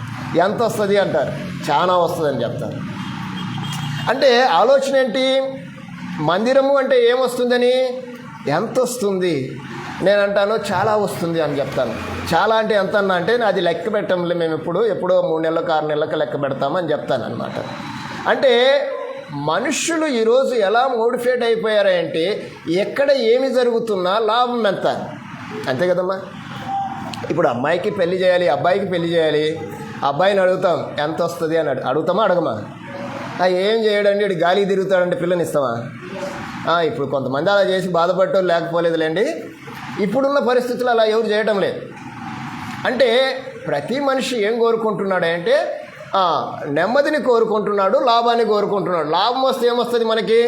ఎంత వస్తుంది అంటారు, చాలా వస్తుందని చెప్తారు. అంటే ఆలోచన ఏంటి? మందిరము అంటే ఏమొస్తుందని, ఎంత వస్తుంది? నేను అంటాను చాలా వస్తుంది అని చెప్తాను. చాలా అంటే ఎంత అన్నా అంటే అది లెక్క పెట్టంలే, మేము ఎప్పుడో 3 నెలలకు 6 నెలలకు లెక్క పెడతామని చెప్తాను అనమాట. అంటే మనుషులు ఈరోజు ఎలా మోడిఫైడ్ అయిపోయారంటే ఎక్కడ ఏమి జరుగుతున్నా లాభం ఎంత, అంతే కదమ్మా. ఇప్పుడు అమ్మాయికి పెళ్లి చేయాలి, అబ్బాయికి పెళ్లి చేయాలి. అబ్బాయిని అడుగుతాం ఎంత వస్తుంది అని అడుగుతామా అడగమా? ఏం చేయడండి, ఇటు గాలికి తిరుగుతాడంటే పిల్లని ఇస్తామా? ఇప్పుడు కొంతమంది అలా చేసి బాధపడటం లేకపోలేదులేండి. ఇప్పుడున్న పరిస్థితులు అలా ఎవరు చేయటం లేదు. అంటే ప్రతి మనిషి ఏం కోరుకుంటున్నాడంటే నెమ్మదిని కోరుకుంటున్నాడు, లాభాన్ని కోరుకుంటున్నాడు. లాభం వస్తే ఏమొస్తుంది? మనకి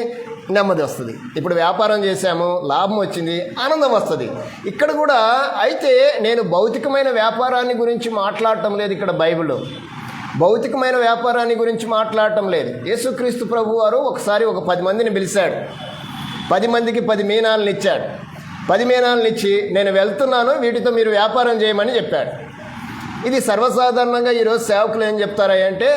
నెమ్మది వస్తుంది. ఇప్పుడు వ్యాపారం చేశాము, లాభం వచ్చింది, ఆనందం వస్తుంది. ఇక్కడ కూడా అయితే నేను భౌతికమైన వ్యాపారాన్ని గురించి మాట్లాడటం లేదు. ఇక్కడ బైబిల్లో భౌతికమైన వ్యాపారాన్ని గురించి మాట్లాడటం లేదు. యేసుక్రీస్తు ప్రభు వారు ఒకసారి 10 మందిని పిలిచాడు. 10 మందికి 10 మీనాలను ఇచ్చాడు. 10 మీనాలను ఇచ్చి నేను వెళ్తున్నాను, వీటితో మీరు వ్యాపారం చేయమని చెప్పాడు. ఇది సర్వసాధారణంగా ఈరోజు సేవకులు ఏం చెప్తారంటే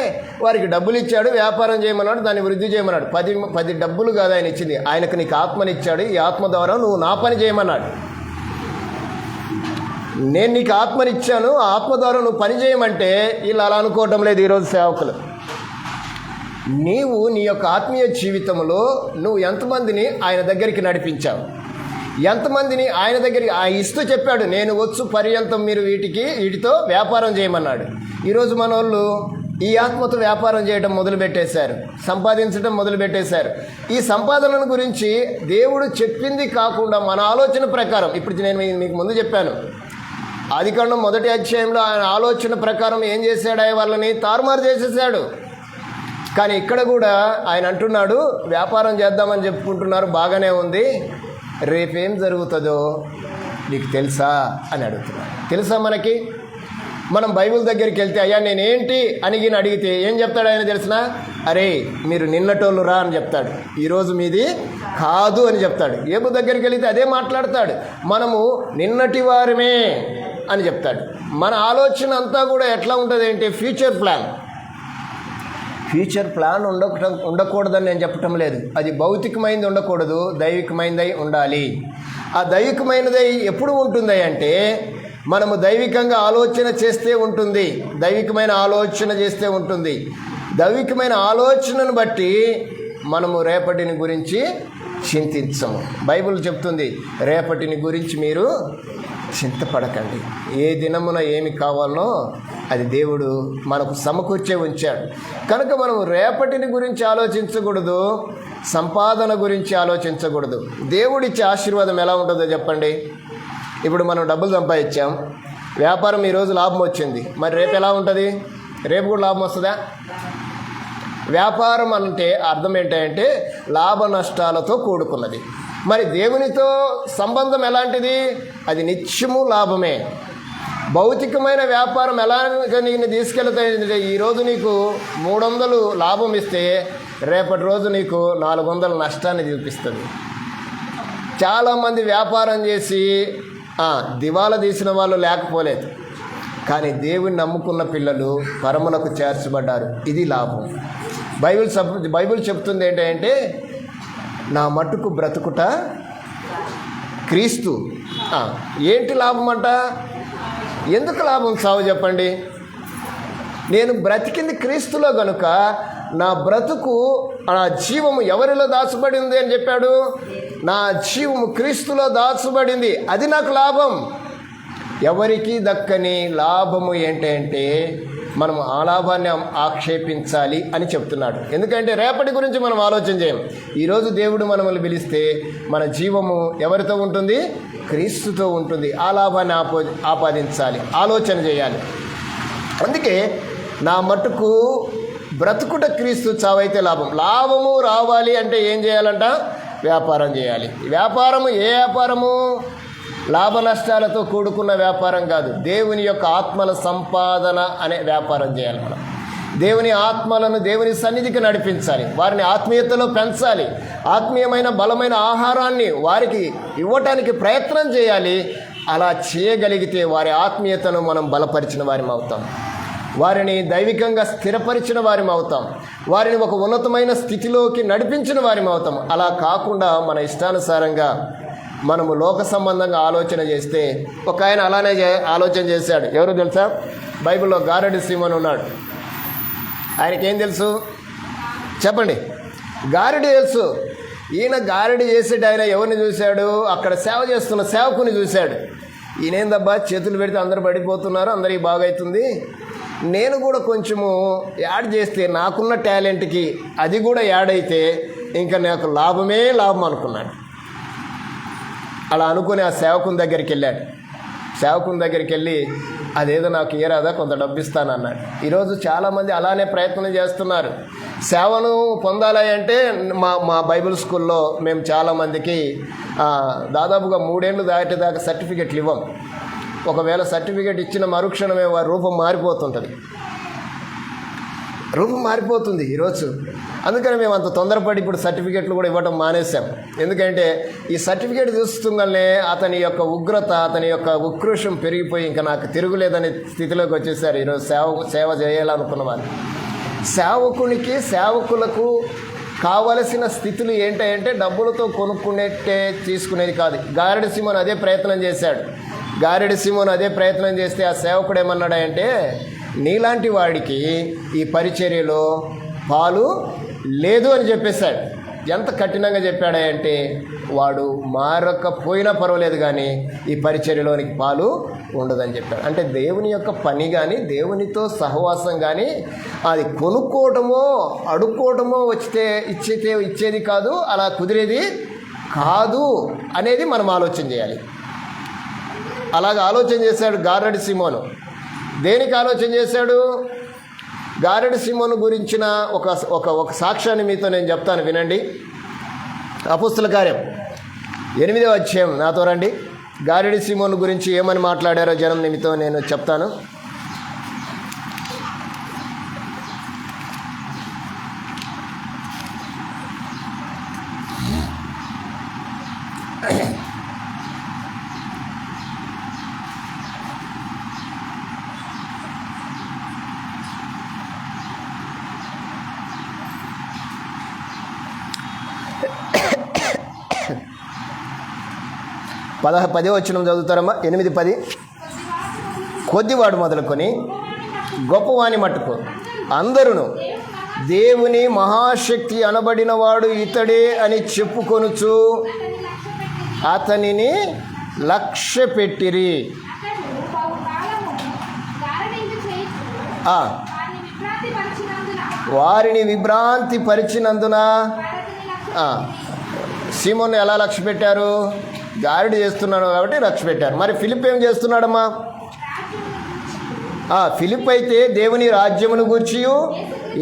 వారికి డబ్బులు ఇచ్చాడు, వ్యాపారం చేయమన్నాడు, దాన్ని వృద్ధి చేయమన్నాడు. 10 డబ్బులు కాదు ఆయన ఇచ్చింది, ఆయనకు నీకు ఆత్మనిచ్చాడు, ఈ ఆత్మ ద్వారా నువ్వు నా పని చేయమన్నాడు. నేను నీకు ఆత్మనిచ్చాను, ఆ ఆత్మ ద్వారా నువ్వు పని చేయమంటే వీళ్ళు అలా అనుకోవటం లేదు ఈరోజు సేవకులు. నీవు నీ యొక్క ఆత్మీయ జీవితంలో నువ్వు ఎంతమందిని ఆయన దగ్గరికి నడిపించావు, ఎంతమందిని ఆయన దగ్గరికి ఇస్తూ చెప్పాడు నేను వచ్చు పర్యంతం మీరు వీటితో వ్యాపారం చేయమన్నాడు. ఈరోజు మన వాళ్ళు ఈ ఆత్మతో వ్యాపారం చేయడం మొదలుపెట్టేశారు, సంపాదించడం మొదలుపెట్టేశారు. ఈ సంపాదనను గురించి దేవుడు చెప్పింది కాకుండా మన ఆలోచన ప్రకారం, ఇప్పుడు నేను మీకు ముందు చెప్పాను, ఆదికాండం 1వ అధ్యాయంలో ఆయన ఆలోచన ప్రకారం ఏం చేశాడు? వాళ్ళని తారుమారు చేసేసాడు. కానీ ఇక్కడ కూడా ఆయన అంటున్నాడు వ్యాపారం చేద్దామని చెప్పుకుంటున్నారు, బాగానే ఉంది, రేపేం జరుగుతుందో నీకు తెలుసా అని అడుగుతున్నాడు. తెలుసా మనకి? మనం బైబిల్ దగ్గరికి వెళ్తే అయ్యా నేనేంటి అని అడిగితే ఏం చెప్తాడు ఆయన తెలిసిన? అరే మీరు నిన్నటోళ్ళు రా అని చెప్తాడు, ఈరోజు మీది కాదు అని చెప్తాడు. ఏబు దగ్గరికి వెళితే అదే మాట్లాడతాడు, మనము నిన్నటి వారమే, అని చెప్తాడు. మన ఆలోచన అంతా కూడా ఎట్లా ఉంటుంది అంటే ఫ్యూచర్ ప్లాన్ ఉండకూడదని నేను చెప్పటం లేదు. అది భౌతికమైనది ఉండకూడదు, దైవికమైనదై ఉండాలి. ఆ దైవికమైనదై ఎప్పుడు ఉంటుంది అంటే మనము దైవికంగా ఆలోచన చేస్తే ఉంటుంది, దైవికమైన ఆలోచన చేస్తే ఉంటుంది. దైవికమైన ఆలోచనను బట్టి మనము రేపటిని గురించి చింతించము. బైబిల్ చెప్తుంది, రేపటిని గురించి మీరు చింతపడకండి. ఏ దినమున ఏమి కావాలనో అది దేవుడు మనకు సమకూర్చే ఉంచాడు. కనుక మనం రేపటిని గురించి ఆలోచించకూడదు, సంపాదన గురించి ఆలోచించకూడదు. దేవుడిచ్చే ఆశీర్వాదం ఎలా ఉంటుందో చెప్పండి. ఇప్పుడు మనం డబ్బులు సంపాదించాం, వ్యాపారం ఈరోజు లాభం వచ్చింది, మరి రేపు ఎలా ఉంటుంది? రేపు కూడా లాభం వస్తుందా? వ్యాపారం అంటే అర్థం ఏంటంటే లాభ నష్టాలతో కూడుకున్నది. మరి దేవునితో సంబంధం ఎలాంటిది? అది నిత్యము లాభమే. భౌతికమైన వ్యాపారం ఎలాగ నీకు తీసుకెళ్తాయంటే ఈరోజు నీకు 300 లాభం ఇస్తే రేపటి రోజు నీకు 400 నష్టాన్ని చూపిస్తుంది. చాలామంది వ్యాపారం చేసి దివాలా తీసిన వాళ్ళు లేకపోలేదు, కానీ దేవుని నమ్ముకున్న పిల్లలు పరమునకు చేర్చబడ్డారు. ఇది లాభం. బైబిల్ చెప్తుంది ఏంటంటే నా మట్టుకు బ్రతుకుట క్రీస్తు. ఏంటి లాభం అంట? ఎందుకు లాభం సావు చెప్పండి? నేను బ్రతికింది క్రీస్తులో గనుక నా బ్రతుకు, నా జీవము ఎవరిలో దాచబడింది అని చెప్పాడు? నా జీవము క్రీస్తులో దాచబడింది. అది నాకు లాభం. ఎవరికి దక్కని లాభము ఏంటంటే మనం ఆ లాభాన్ని ఆక్షేపించాలి అని చెప్తున్నాడు. ఎందుకంటే రేపటి గురించి మనం ఆలోచన చేయం. ఈరోజు దేవుడు మనల్ని పిలిస్తే మన జీవము ఎవరితో ఉంటుంది? క్రీస్తుతో ఉంటుంది. ఆ లాభాన్ని ఆపాదించాలి, ఆలోచన చేయాలి. అందుకే నా మట్టుకు బ్రతుకుట క్రీస్తు, చావైతే లాభం. లాభము రావాలి అంటే ఏం చేయాలంట? వ్యాపారం చేయాలి. వ్యాపారము ఏ వ్యాపారము? లాభ నష్టాలతో కూడుకున్న వ్యాపారం కాదు. దేవుని యొక్క ఆత్మల సంపాదన అనే వ్యాపారం చేయాలి. మనం దేవుని ఆత్మలను దేవుని సన్నిధికి నడిపించాలి, వారిని ఆత్మీయతలో పెంచాలి, ఆత్మీయమైన బలమైన ఆహారాన్ని వారికి ఇవ్వటానికి ప్రయత్నం చేయాలి. అలా చేయగలిగితే వారి ఆత్మీయతను మనం బలపరిచిన వారిని అవుతాం, వారిని దైవికంగా స్థిరపరిచిన వారిని అవుతాం, వారిని ఒక ఉన్నతమైన స్థితిలోకి నడిపించిన వారిని అవుతాం. అలా కాకుండా మన ఇష్టానుసారంగా మనము లోక సంబంధంగా ఆలోచన చేస్తే, ఒక ఆయన అలానే ఆలోచన చేశాడు. ఎవరు తెలుసా? బైబిల్లో గారడి సీమోను ఉన్నాడు. ఆయనకేం తెలుసు చెప్పండి? గారడి తెలుసు. ఈయన గారడి చేసేట ఆయన ఎవరిని చూశాడు? అక్కడ సేవ చేస్తున్న సేవకుని చూశాడు. ఈయనేందబ్బా చేతులు పెడితే అందరూ పడిపోతున్నారు, అందరికీ బాగవుతుంది, నేను కూడా కొంచెము యాడ్ చేస్తే నాకున్న టాలెంట్కి అది కూడా యాడ్ అయితే ఇంకా నాకు లాభమే లాభం అనుకున్నాడు. అలా అనుకుని ఆ సేవకుని దగ్గరికి వెళ్ళాడు. సేవకుని దగ్గరికి వెళ్ళి అదేదో నాకు ఇయ్యరాదా, కొంత డబ్బు ఇస్తాను అన్నాడు. ఈరోజు చాలామంది అలానే ప్రయత్నం చేస్తున్నారు. సేవను పొందాలి అంటే మా బైబిల్ స్కూల్లో మేము చాలామందికి దాదాపుగా 3 ఏళ్ళు దాటేదాకా సర్టిఫికెట్లు ఇవ్వం. ఒకవేళ సర్టిఫికెట్ ఇచ్చిన మరుక్షణమే వారి రూపం మారిపోతుంటుంది. రూపం మారిపోతుంది ఈరోజు. అందుకని మేము అంత తొందరపడి ఇప్పుడు సర్టిఫికెట్లు కూడా ఇవ్వడం మానేశాం. ఎందుకంటే ఈ సర్టిఫికెట్ చూస్తుందనే అతని యొక్క ఉగ్రత, అతని యొక్క ఉక్రోషం పెరిగిపోయి ఇంకా నాకు తిరుగులేదనే స్థితిలోకి వచ్చేసారు ఈరోజు సేవ చేయాలనుకున్న వాళ్ళు. సేవకునికి, సేవకులకు కావలసిన స్థితులు ఏంటంటే డబ్బులతో కొనుక్కునేట్టే తీసుకునేది కాదు. గారడి సీమోను అదే ప్రయత్నం చేశాడు. గారడి సీమోను అదే ప్రయత్నం చేస్తే ఆ సేవకుడు ఏమన్నాడంటే, నీలాంటి వాడికి ఈ పరిచర్యలో పాలు లేదు అని చెప్పేశాడు. ఎంత కఠినంగా చెప్పాడంటే, వాడు మారకపోయినా పర్వాలేదు కానీ ఈ పరిచర్యలోనికి పాలు ఉండదని చెప్పాడు. అంటే దేవుని యొక్క పని కానీ, దేవునితో సహవాసం కానీ అది కొనుక్కోవటమో అడుక్కోవటమో ఇచ్చేది కాదు, అలా కుదిరేది కాదు అనేది మనం ఆలోచన చేయాలి. అలాగ ఆలోచన చేశాడు గారడి సీమోను. దేనికి ఆలోచన చేశాడు? గారడి సీమోను గురించిన ఒక సాక్ష్యాన్ని మీతో నేను చెప్తాను, వినండి. అపోస్తల కార్యం 8వ అధ్యాయం నాతో రండి. గారడి సీమోను గురించి ఏమని మాట్లాడారో జనం మీతో నేను చెప్తాను. 10 వచనం చదువుతారమ్మా. 8-10. కొద్దివాడు మొదలుకొని గొప్పవాని మట్టుకు అందరును దేవుని మహాశక్తి అనబడిన వాడు ఇతడే అని చెప్పుకొనుచు అతనిని లక్ష్య పెట్టిరి. వారిని విభ్రాంతి పరిచినందున సీమోను ఎలా లక్ష్య పెట్టారు? గారిడి చేస్తున్నాడు కాబట్టి లక్ష్య పెట్టారు. మరి ఫిలిప్ ఏం చేస్తున్నాడమ్మా? ఫిలిప్ అయితే దేవుని రాజ్యమును గూర్చియు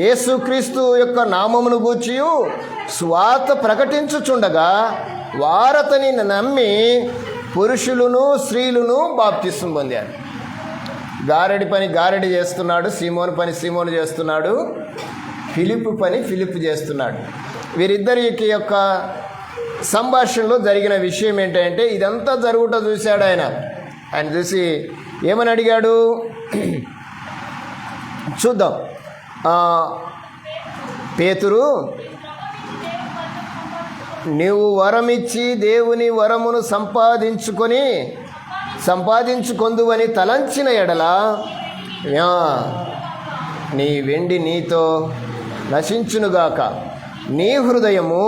యేసుక్రీస్తు యొక్క నామమును గూర్చియు స్వార్థ ప్రకటించుచుండగా వారతని నమ్మి పురుషులను స్త్రీలను బాప్తిస్మం పొందారు. గారడి చేస్తున్నాడు, సీమోను పని సీమోను చేస్తున్నాడు, ఫిలిప్ పని ఫిలిప్ చేస్తున్నాడు. వీరిద్దరికి యొక్క సంభాషణలో జరిగిన విషయం ఏంటంటే ఇదంతా జరుగుట చూశాడు ఆయన చూసి ఏమని అడిగాడు చూద్దాం. పేతురు, నీవు వరమిచ్చి దేవుని వరమును సంపాదించుకొందువని తలంచిన ఎడల నీ వెండి నీతో నశించునుగాక. నీ హృదయము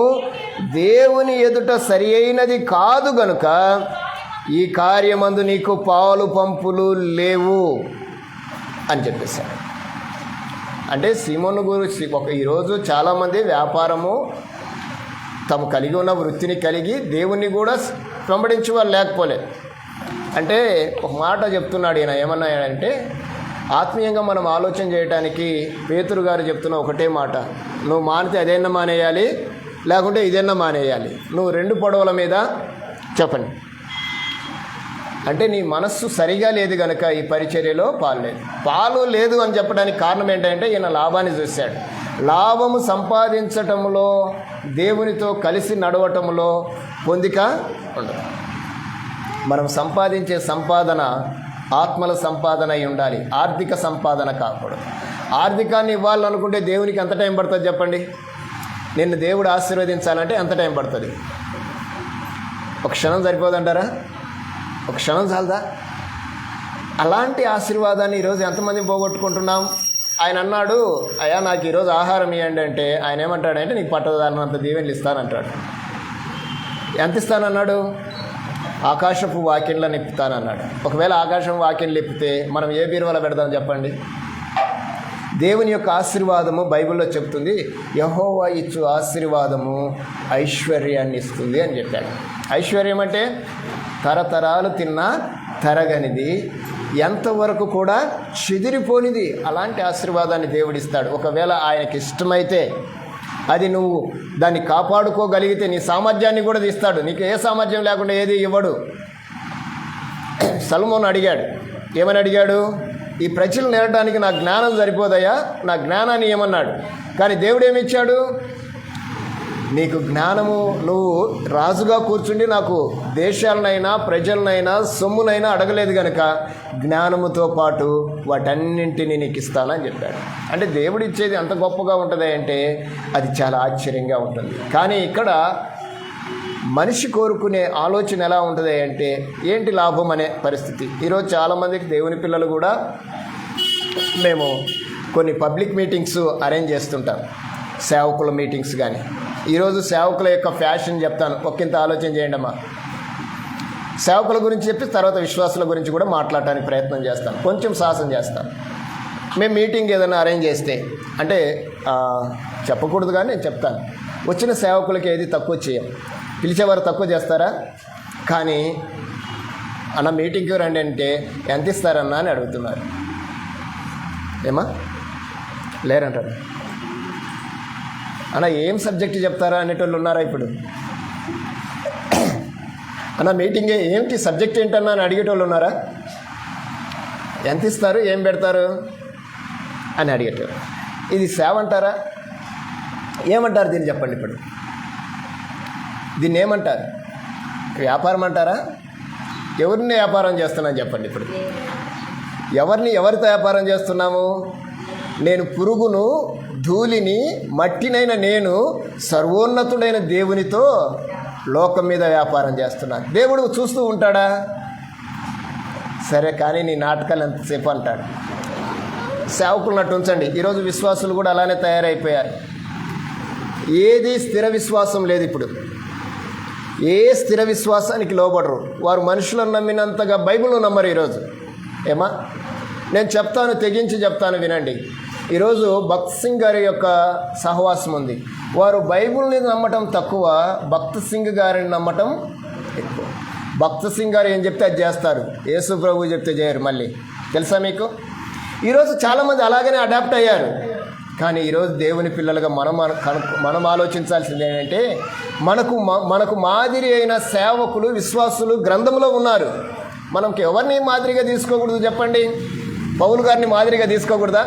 దేవుని ఎదుట సరి అయినది కాదు గనుక ఈ కార్యమందు నీకు పాలు పంపులు లేవు అని చెప్పేశాడు. అంటే సీమోను గురించి ఈరోజు చాలామంది వ్యాపారము తాము కలిగి ఉన్న వృత్తిని కలిగి దేవుణ్ణి కూడా వెంబడించే వాళ్ళు లేకపోలే. అంటే ఒక మాట చెప్తున్నాడు ఈయన, ఏమన్నాడంటే ఆత్మీయంగా మనం ఆలోచన చేయడానికి పేతురు గారు చెప్తున్న ఒకటే మాట, నువ్వు మానితే అదైనా మానేయాలి, లేకుంటే ఇదైనా మానేయాలి. నువ్వు 2 పడవల మీద చెప్పండి. అంటే నీ మనస్సు సరిగా లేదు కనుక ఈ పరిచర్యలో పాలు లేదు అని చెప్పడానికి కారణం ఏంటంటే ఈయన లాభాన్ని చూశాడు. లాభము సంపాదించటంలో దేవునితో కలిసి నడవటంలో పొందిక ఉండదు. మనం సంపాదించే సంపాదన ఆత్మల సంపాదన అయి ఉండాలి, ఆర్థిక సంపాదన కాకూడదు. ఆర్థికాన్ని ఇవ్వాలనుకుంటే దేవునికి ఎంత టైం పడుతుంది చెప్పండి? నిన్ను దేవుడు ఆశీర్వదించాలంటే ఎంత టైం పడుతుంది? ఒక క్షణం సరిపోదంటారా? ఒక క్షణం చాలదా? అలాంటి ఆశీర్వాదాన్ని ఈరోజు ఎంతమంది పోగొట్టుకుంటున్నాం? ఆయన అన్నాడు, అయ్యా నాకు ఈరోజు ఆహారం ఇవ్వండి అంటే ఆయన ఏమంటాడంటే నీకు పట్టదన్నంత దీవెనలు ఇస్తానంటాడు. ఎంత ఇస్తానన్నాడు? ఆకాశపు వాక్యంలను ఇప్పుతానన్నాడు. ఒకవేళ ఆకాశం వాక్యంలు ఇప్పితే మనం ఏ బీరువాలో పెడదాం చెప్పండి? దేవుని యొక్క ఆశీర్వాదము బైబిల్లో చెప్తుంది, యెహోవా ఇచ్చు ఆశీర్వాదము ఐశ్వర్యాన్ని ఇస్తుంది అని చెప్పాడు. ఐశ్వర్యం అంటే తరతరాలు తిన్నా తరగనిది, ఎంతవరకు కూడా చెదిరిపోనిది. అలాంటి ఆశీర్వాదాన్ని దేవుడిస్తాడు. ఒకవేళ ఆయనకి ఇష్టమైతే అది నువ్వు దాన్ని కాపాడుకోగలిగితే నీ సామర్థ్యాన్ని కూడా తీస్తాడు. నీకు ఏ సామర్థ్యం లేకుండా ఏది ఇవ్వడు. సొలొమోను అడిగాడు, ఏమని అడిగాడు? ఈ ప్రజలు నేరడానికి నా జ్ఞానం సరిపోదయ్యా, నా జ్ఞానాన్ని ఏమన్నాడు. కానీ దేవుడు ఏమిచ్చాడు? నీకు జ్ఞానము, నువ్వు రాజుగా కూర్చుండి నాకు దేశాలనైనా ప్రజలనైనా సొమ్మునైనా అడగలేదు కనుక జ్ఞానముతో పాటు వాటన్నింటినీ నీకు ఇస్తానని చెప్పాడు. అంటే దేవుడు ఇచ్చేది ఎంత గొప్పగా ఉంటుంది అంటే అది చాలా ఆశ్చర్యంగా ఉంటుంది. కానీ ఇక్కడ మనిషి కోరుకునే ఆలోచన ఎలా ఉంటుంది అంటే ఏంటి లాభం అనే పరిస్థితి. ఈరోజు చాలామందికి దేవుని పిల్లలు కూడా మేము కొన్ని పబ్లిక్ మీటింగ్స్ అరేంజ్ చేస్తుంటాం, సేవకుల మీటింగ్స్ కానీ. ఈరోజు సేవకుల యొక్క ఫ్యాషన్ చెప్తాను, ఒకంత ఆలోచన చేయండి అమ్మా. సేవకుల గురించి చెప్పి తర్వాత విశ్వాసుల గురించి కూడా మాట్లాడటానికి ప్రయత్నం చేస్తాను, కొంచెం సాహసం చేస్తాను. మేము మీటింగ్ ఏదైనా అరేంజ్ చేస్తే అంటే చెప్పకూడదు కానీ నేను చెప్తాను, వచ్చిన సేవకులకి ఏది తక్కువ చేయం. పిలిచేవారు తక్కువ చేస్తారా? కానీ అన్న మీటింగ్కి రండి అంటే ఎంత ఇస్తారన్నా అని అడుగుతున్నారు. ఏమా లేరంటారు. అన్న ఏం సబ్జెక్ట్ చెప్తారా అనేటోళ్ళు ఉన్నారా ఇప్పుడు? అన్న మీటింగ్ ఏంటి సబ్జెక్ట్ ఏంటన్నా అని అడిగేటోళ్ళు ఉన్నారా? ఎంత ఇస్తారు, ఏం పెడతారు అని అడిగేటోళ్ళు. ఇది సేవ అంటారా? ఏమంటారు దీన్ని చెప్పండి? ఇప్పుడు దీన్ని ఏమంటారు? వ్యాపారం అంటారా? ఎవరిని వ్యాపారం చేస్తున్నాను చెప్పండి? ఇప్పుడు ఎవరితో వ్యాపారం చేస్తున్నాము? నేను పురుగును, ధూళిని, మట్టినైన నేను సర్వోన్నతుడైన దేవునితో లోకం మీద వ్యాపారం చేస్తున్నారు. దేవుడు చూస్తూ ఉంటాడా? సరే కానీ నీ నాటకాలు ఎంతసేపు అంటాడు. సేవకులున్నట్టు ఉంచండి. ఈరోజు విశ్వాసులు కూడా అలానే తయారైపోయారు. ఏది స్థిర విశ్వాసం లేదు ఇప్పుడు. ఏ స్థిర విశ్వాసానికి లోబడరు. వారు మనుషులను నమ్మినంతగా బైబిల్ను నమ్మరు ఈరోజు. ఏమా, నేను చెప్తాను, తెగించి చెప్తాను, వినండి. ఈరోజు భక్త్ సింగ్ గారి యొక్క సహవాసం ఉంది. వారు బైబిల్ని నమ్మటం తక్కువ, భక్త్ సింగ్ గారిని నమ్మటం ఎక్కువ. భక్త్ సింగ్ గారు ఏం చెప్తే అది చేస్తారు, యేసు ప్రభు చెప్తే చేయరు. మళ్ళీ తెలుసా మీకు? ఈరోజు చాలామంది అలాగనే అడాప్ట్ అయ్యారు. కానీ ఈరోజు దేవుని పిల్లలుగా మనం ఆలోచించాల్సింది ఏంటంటే, మనకు మాదిరి అయిన సేవకులు, విశ్వాసులు గ్రంథంలో ఉన్నారు. మనం ఎవరిని మాదిరిగా తీసుకోకూడదు చెప్పండి? పౌలు గారిని మాదిరిగా తీసుకోకూడదా?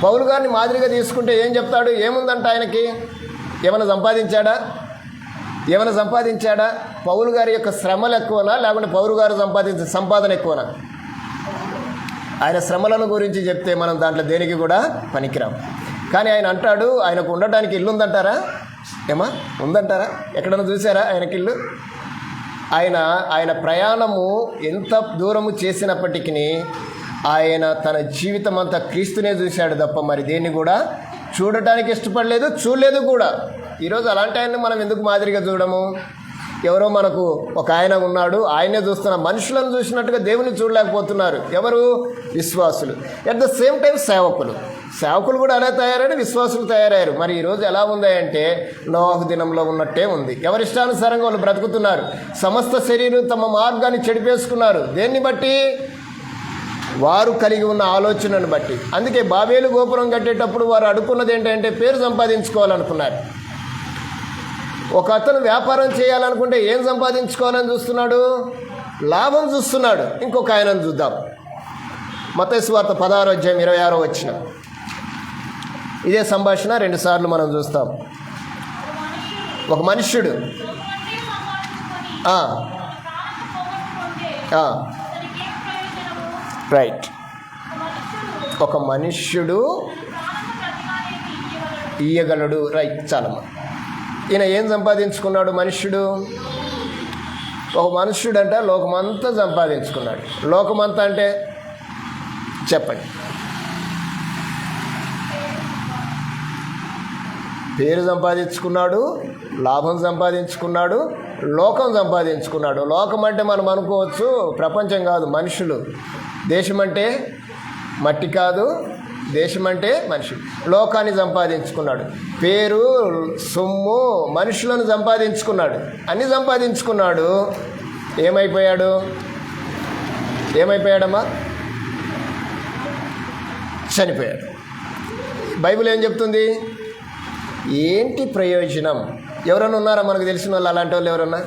పౌలు గారిని మాదిరిగా తీసుకుంటే ఏం చెప్తాడు? ఏముందంట ఆయనకి? ఏమైనా సంపాదించాడా? పౌలు గారి యొక్క శ్రమలు ఎక్కువనా, లేకుంటే పౌలు గారు సంపాదించే సంపాదన ఎక్కువనా? ఆయన శ్రమలను గురించి చెప్తే మనం దాంట్లో దేనికి కూడా పనికిరాం. కానీ ఆయన అంటాడు, ఆయనకు ఉండటానికి ఇల్లు ఉందంటారా? ఏమా, ఉందంటారా? ఎక్కడన్నా చూసారా ఆయనకి ఇల్లు? ఆయన ప్రయాణము ఎంత దూరము చేసినప్పటికీ ఆయన తన జీవితం అంతా క్రీస్తునే చూశాడు తప్ప మరి దేన్ని కూడా చూడటానికి ఇష్టపడలేదు, చూడలేదు కూడా. ఈరోజు అలాంటి ఆయన్ని మనం ఎందుకు మాదిరిగా చూడము? ఎవరో మనకు ఒక ఆయన ఉన్నాడు, ఆయనే చూస్తున్న. మనుషులను చూసినట్టుగా దేవుని చూడలేకపోతున్నారు. ఎవరు? విశ్వాసులు. అట్ ద సేమ్ టైం సేవకులు కూడా అలా తయారని విశ్వాసులు తయారయ్యారు. మరి ఈరోజు ఎలా ఉందంటే నోహు దినంలో ఉన్నట్టే ఉంది. ఎవరిష్టానుసారంగా వాళ్ళు బ్రతుకుతున్నారు. సమస్త శరీరం తమ మార్గాన్ని చెడిపేసుకున్నారు. దేన్ని బట్టి? వారు కలిగి ఉన్న ఆలోచనను బట్టి. అందుకే బాబేలు గోపురం కట్టేటప్పుడు వారు అడుక్కున్నది ఏంటంటే పేరు సంపాదించుకోవాలనుకున్నారు. ఒక అతను వ్యాపారం చేయాలనుకుంటే ఏం సంపాదించుకోవాలని చూస్తున్నాడు? లాభం చూస్తున్నాడు. ఇంకొక ఆయనను చూద్దాం. మత్తయి సువార్త 16:26 ఇదే సంభాషణ 2 సార్లు మనం చూస్తాం. ఒక మనుష్యుడు రైట్, ఒక మనుష్యుడు ఇయ్యగలడు. రైట్, చాలమ్మా. ఈయన ఏం సంపాదించుకున్నాడు? ఒక మనుష్యుడు అంటే లోకమంతా సంపాదించుకున్నాడు. లోకమంతా అంటే చెప్పండి. పేరు సంపాదించుకున్నాడు, లాభం సంపాదించుకున్నాడు, లోకం సంపాదించుకున్నాడు. లోకం అంటే మనం అనుకోవచ్చు ప్రపంచం కాదు, మనుషులు. దేశం అంటే మట్టి కాదు, దేశం అంటే మనిషి. లోకాన్ని సంపాదించుకున్నాడు. పేరు, సొమ్ము, మనుషులను సంపాదించుకున్నాడు. అన్నీ సంపాదించుకున్నాడు. ఏమైపోయాడమ్మా? చనిపోయాడు. బైబిల్ ఏం చెప్తుంది? ఏంటి ప్రయోజనం? ఎవరైనా ఉన్నారా మనకు తెలిసిన వాళ్ళు? అలాంటి వాళ్ళు ఎవరన్నా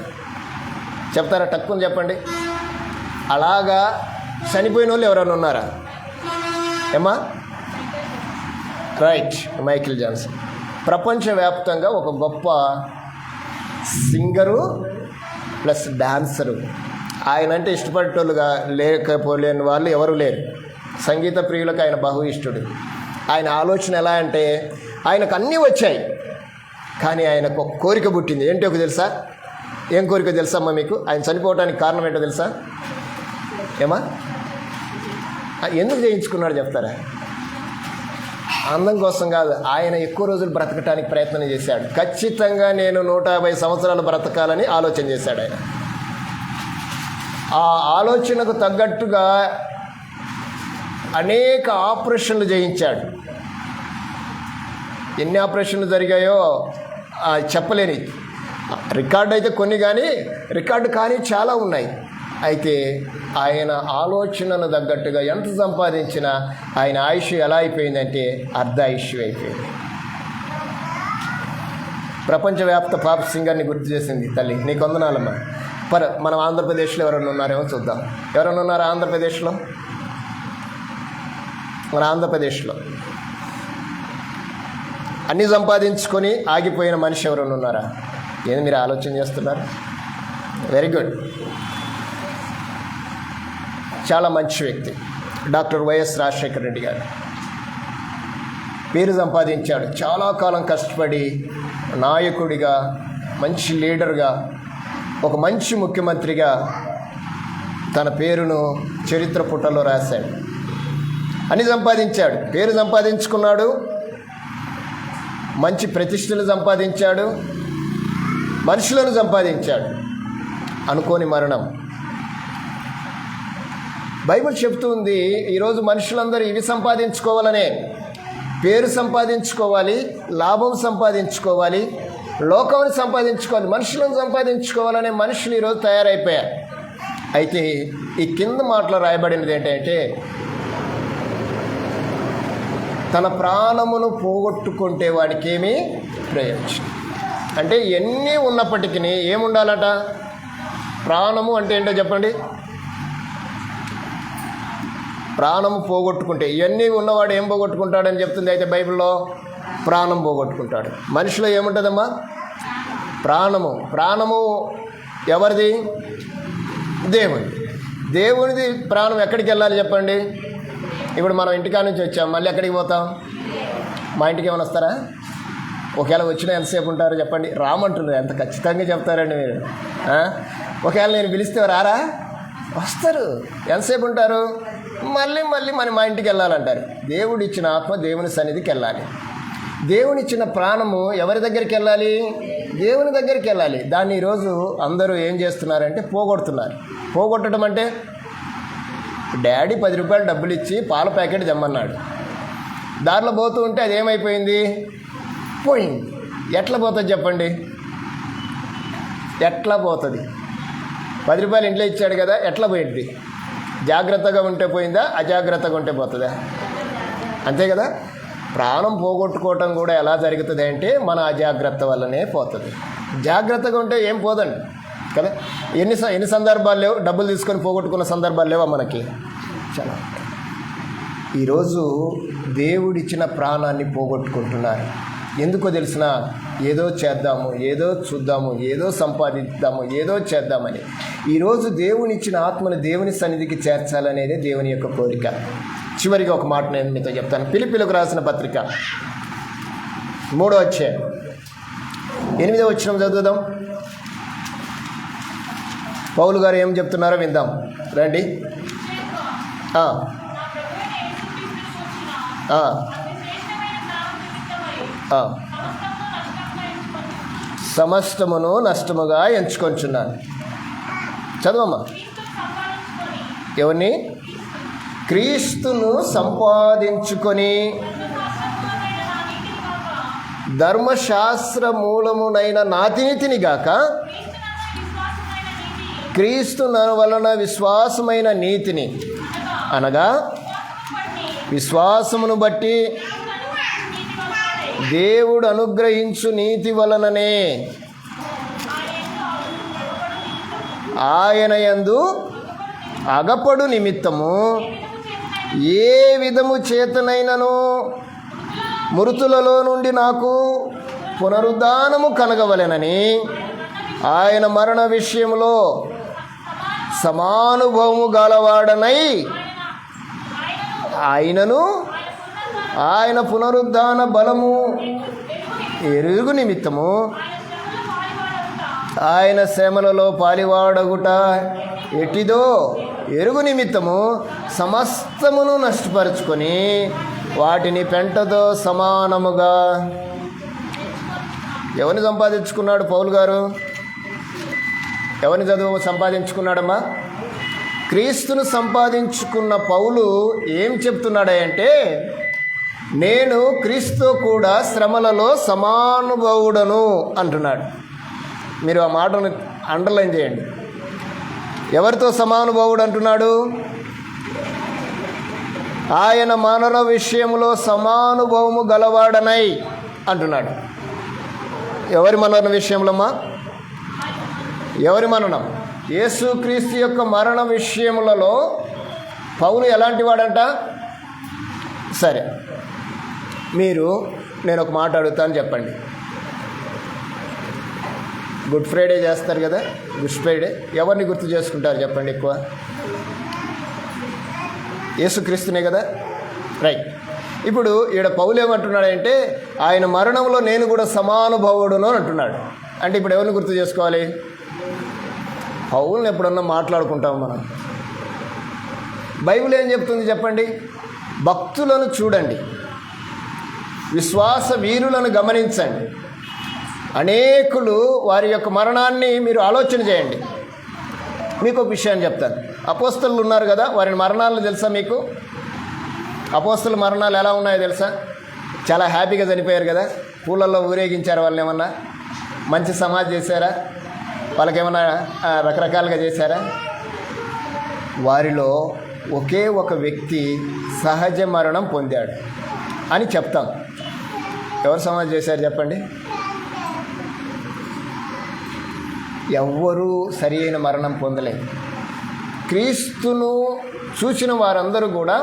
చెప్తారా? తక్కువ చెప్పండి. అలాగా చనిపోయిన వాళ్ళు ఎవరైనా ఉన్నారా? ఏమ్మా? Right, Michael Johnson. ప్రపంచవ్యాప్తంగా ఒక గొప్ప సింగరు ప్లస్ డాన్సరు. ఆయన అంటే ఇష్టపడేటోళ్ళుగా లేకపోలేని వాళ్ళు ఎవరు లేరు. సంగీత ప్రియులకు ఆయన బహు ఇష్టడు. ఆయన ఆలోచన ఎలా అంటే, ఆయనకు అన్నీ వచ్చాయి, కానీ ఆయనకు ఒక కోరిక పుట్టింది. ఏంటో తెలుసా? ఏం కోరిక తెలుసా అమ్మా మీకు? ఆయన చనిపోవడానికి కారణం ఏంటో తెలుసా? ఏమా? ఎందుకు చేయించుకున్నాడు చెప్తారా? అందం కోసం కాదు, ఆయన ఎక్కువ రోజులు బ్రతకటానికి ప్రయత్నం చేశాడు. ఖచ్చితంగా నేను 150 సంవత్సరాలు బ్రతకాలని ఆలోచన చేశాడు ఆయన. ఆ ఆలోచనకు తగ్గట్టుగా అనేక ఆపరేషన్లు చేయించాడు. ఎన్ని ఆపరేషన్లు జరిగాయో చెప్పలేని. రికార్డు అయితే కొన్ని, కానీ రికార్డు కానీ చాలా ఉన్నాయి. అయితే ఆయన ఆలోచనను తగ్గట్టుగా ఎంత సంపాదించినా ఆయన ఆయుష్ ఎలా అయిపోయిందంటే అర్ధాయుష్ అయిపోయింది. ప్రపంచవ్యాప్త పాప్ సింగర్ని గుర్తు చేసింది తల్లి. నీకు వందనాలమ్మా. మనం ఆంధ్రప్రదేశ్లో ఎవరైనా ఉన్నారేమో చూద్దాం. ఎవరైనా ఉన్నారా ఆంధ్రప్రదేశ్లో? మన ఆంధ్రప్రదేశ్లో అన్నీ సంపాదించుకొని ఆగిపోయిన మనిషి ఎవరైనా ఉన్నారా? ఏది మీరు ఆలోచన చేస్తున్నారు? Very good. చాలా మంచి వ్యక్తి డాక్టర్ వైఎస్ రాజశేఖర రెడ్డి గారు. పేరు సంపాదించాడు. చాలా కాలం కష్టపడి నాయకుడిగా మంచి లీడర్గా, ఒక మంచి ముఖ్యమంత్రిగా తన పేరును చరిత్ర పుటలో రాశాడు. అని సంపాదించాడు, పేరు సంపాదించుకున్నాడు, మంచి ప్రతిష్టలు సంపాదించాడు, మనుషులను సంపాదించాడు. అనుకోని మరణం. బైబిల్ చెప్తుంది ఈరోజు మనుషులందరూ ఇవి సంపాదించుకోవాలనే, పేరు సంపాదించుకోవాలి, లాభం సంపాదించుకోవాలి, లోకాన్ని సంపాదించుకోవాలి, మనుషులను సంపాదించుకోవాలనే మనుషులు ఈరోజు తయారైపోయారు. అయితే ఈ కింద మాటలో రాయబడినది ఏంటంటే, తన ప్రాణమును పోగొట్టుకుంటే వాడికి ఏమీ ప్రయోజనం. అంటే ఎన్ని ఉన్నప్పటికీ ఏముండాలట? ప్రాణము అంటే ఏంటో చెప్పండి. ప్రాణము పోగొట్టుకుంటే, ఇవన్నీ ఉన్నవాడు ఏం పోగొట్టుకుంటాడని చెప్తుంది. అయితే బైబిల్లో ప్రాణం పోగొట్టుకుంటాడు. మనిషిలో ఏముంటుందమ్మా? ప్రాణము. ప్రాణము ఎవరిది? దేవుని. దేవునిది ప్రాణం ఎక్కడికి వెళ్ళాలి చెప్పండి? ఇప్పుడు మనం ఇంటికా నుంచి వచ్చాం, మళ్ళీ ఎక్కడికి పోతాం? మా ఇంటికి ఏమైనా వస్తారా? ఒకవేళ వచ్చినా ఎంతసేపు ఉంటారో చెప్పండి? రామంటున్నారు. ఎంత ఖచ్చితంగా చెప్తారండి మీరు. ఒకవేళ నేను పిలిస్తే రారా? వస్తారు. ఎంతసేపు ఉంటారు? మళ్ళీ మన మా ఇంటికి వెళ్ళాలంటారు. దేవుడు ఇచ్చిన ఆత్మ దేవుని సన్నిధికి వెళ్ళాలి. దేవునిచ్చిన ప్రాణము ఎవరి దగ్గరికి వెళ్ళాలి? దేవుని దగ్గరికి వెళ్ళాలి. దాన్ని ఈరోజు అందరూ ఏం చేస్తున్నారంటే పోగొడుతున్నారు. పోగొట్టడం అంటే, డాడీ 10 రూపాయలు డబ్బులు ఇచ్చి పాల ప్యాకెట్ తెమ్మన్నాడు. దారిలో పోతూ ఉంటే అది ఏమైపోయింది? పోయింది. ఎట్లా పోతుంది చెప్పండి? ఎట్లా పోతుంది? 10 రూపాయలు ఇంట్లో ఇచ్చాడు కదా, ఎట్లా పోయింది? జాగ్రత్తగా ఉంటే పోయిందా, అజాగ్రత్తగా ఉంటే పోతుందా? అంతే కదా. ప్రాణం పోగొట్టుకోవటం కూడా ఎలా జరుగుతుంది అంటే మన అజాగ్రత్త వల్లనే పోతుంది. జాగ్రత్తగా ఉంటే ఏం పోదండి కదా. ఎన్ని సందర్భాలు లేవు డబ్బులు తీసుకొని పోగొట్టుకున్న సందర్భాలు లేవా మనకి? చాలా. ఈరోజు దేవుడిచ్చిన ప్రాణాన్ని పోగొట్టుకుంటున్నారు. ఎందుకో తెలిసిన? ఏదో చేద్దాము, ఏదో చూద్దాము, ఏదో సంపాదిద్దాము, ఏదో చేద్దామని. ఈరోజు దేవునిచ్చిన ఆత్మను దేవుని సన్నిధికి చేర్చాలనేది దేవుని యొక్క కోరిక. చివరిగా ఒక మాట నేను మీతో చెప్తాను. ఫిలిప్పీలకు రాసిన పత్రిక 3వ అధ్యాయం 8వ వచనం చదువుదాం. పౌలు గారు ఏం చెప్తున్నారో విందాం రండి. సమస్తమును నష్టముగా ఎంచుకొంచున్నాను. చదవమ్మా. ఎవరిని? క్రీస్తును సంపాదించుకొని ధర్మశాస్త్ర మూలమునైన నాతినితిని గాక క్రీస్తు వలన విశ్వాసమైన నీతిని, అనగా విశ్వాసమును బట్టి దేవుడు అనుగ్రహించు నీతి వలననే ఆయన యందు అగపడు నిమిత్తము ఏ విధము చేతనైనను మృతులలో నుండి నాకు పునరుద్ధానము కలగవలెనని ఆయన మరణ విషయంలో సమానుభవము గలవాడనై ఆయనను ఆయన పునరుద్ధాన బలము ఎరుగు నిమిత్తము ఆయన శ్రమలలో పాలివాడగుట ఎట్టిదో ఎరుగు నిమిత్తము సమస్తమును నష్టపరుచుకొని వాటిని పెంటతో సమానముగా. ఎవరిని సంపాదించుకున్నాడు పౌలు గారు? ఎవరిని చదువు సంపాదించుకున్నాడమ్మా? క్రీస్తును సంపాదించుకున్న పౌలు ఏం చెప్తున్నాడంటే, నేను క్రీస్తుతో కూడా శ్రమలలో సమానుభవుడను అంటున్నాడు. మీరు ఆ మాటను అండర్లైన్ చేయండి. ఎవరితో సమానుభవుడు అంటున్నాడు? ఆయన మరణ విషయంలో సమానుభవము గలవాడనై అంటున్నాడు. ఎవరి మరణ విషయంలోమ్మా? ఎవరి మరణం? యేసుక్రీస్తు యొక్క మరణ విషయములలో పౌలు ఎలాంటి వాడంట? సరే, నేను ఒక మాట అడుగుతాను, చెప్పండి. గుడ్ ఫ్రైడే చేస్తారు కదా, గుడ్ ఫ్రైడే ఎవరిని గుర్తు చేసుకుంటారు చెప్పండి ఎక్కువ? యేసుక్రీస్తునే కదా, రైట్. ఇప్పుడు ఈడ పౌలు ఏమంటున్నాడంటే, ఆయన మరణంలో నేను కూడా సమానుభవుడును అంటున్నాడు. అంటే ఇప్పుడు ఎవరిని గుర్తు చేసుకోవాలి? పౌలుని ఎప్పుడన్నా మాట్లాడుకుంటాం మనం. బైబిల్ ఏం చెప్తుంది చెప్పండి? భక్తులను చూడండి, విశ్వాస వీరులను గమనించండి, అనేకులు వారి యొక్క మరణాన్ని మీరు ఆలోచన చేయండి. మీకు ఒక విషయాన్ని చెప్తాను. అపోస్తలులు ఉన్నారు కదా, వారి మరణాలు తెలుసా మీకు? అపోస్తల మరణాలు ఎలా ఉన్నాయో తెలుసా? చాలా హ్యాపీగా చనిపోయారు కదా. పూలల్లో ఊరేగించారు వాళ్ళని, ఏమన్నా మంచి సమాధి చేశారా? వాళ్ళకేమన్నా రకరకాలుగా చేశారా? వారిలో ఒకే ఒక వ్యక్తి సహజ మరణం పొందాడు అని చెప్తాం. ఎవరు సమాధి చేశారు చెప్పండి? ఎవ్వరూ సరి అయిన మరణం పొందలేదు. క్రీస్తును చూసిన వారందరూ కూడా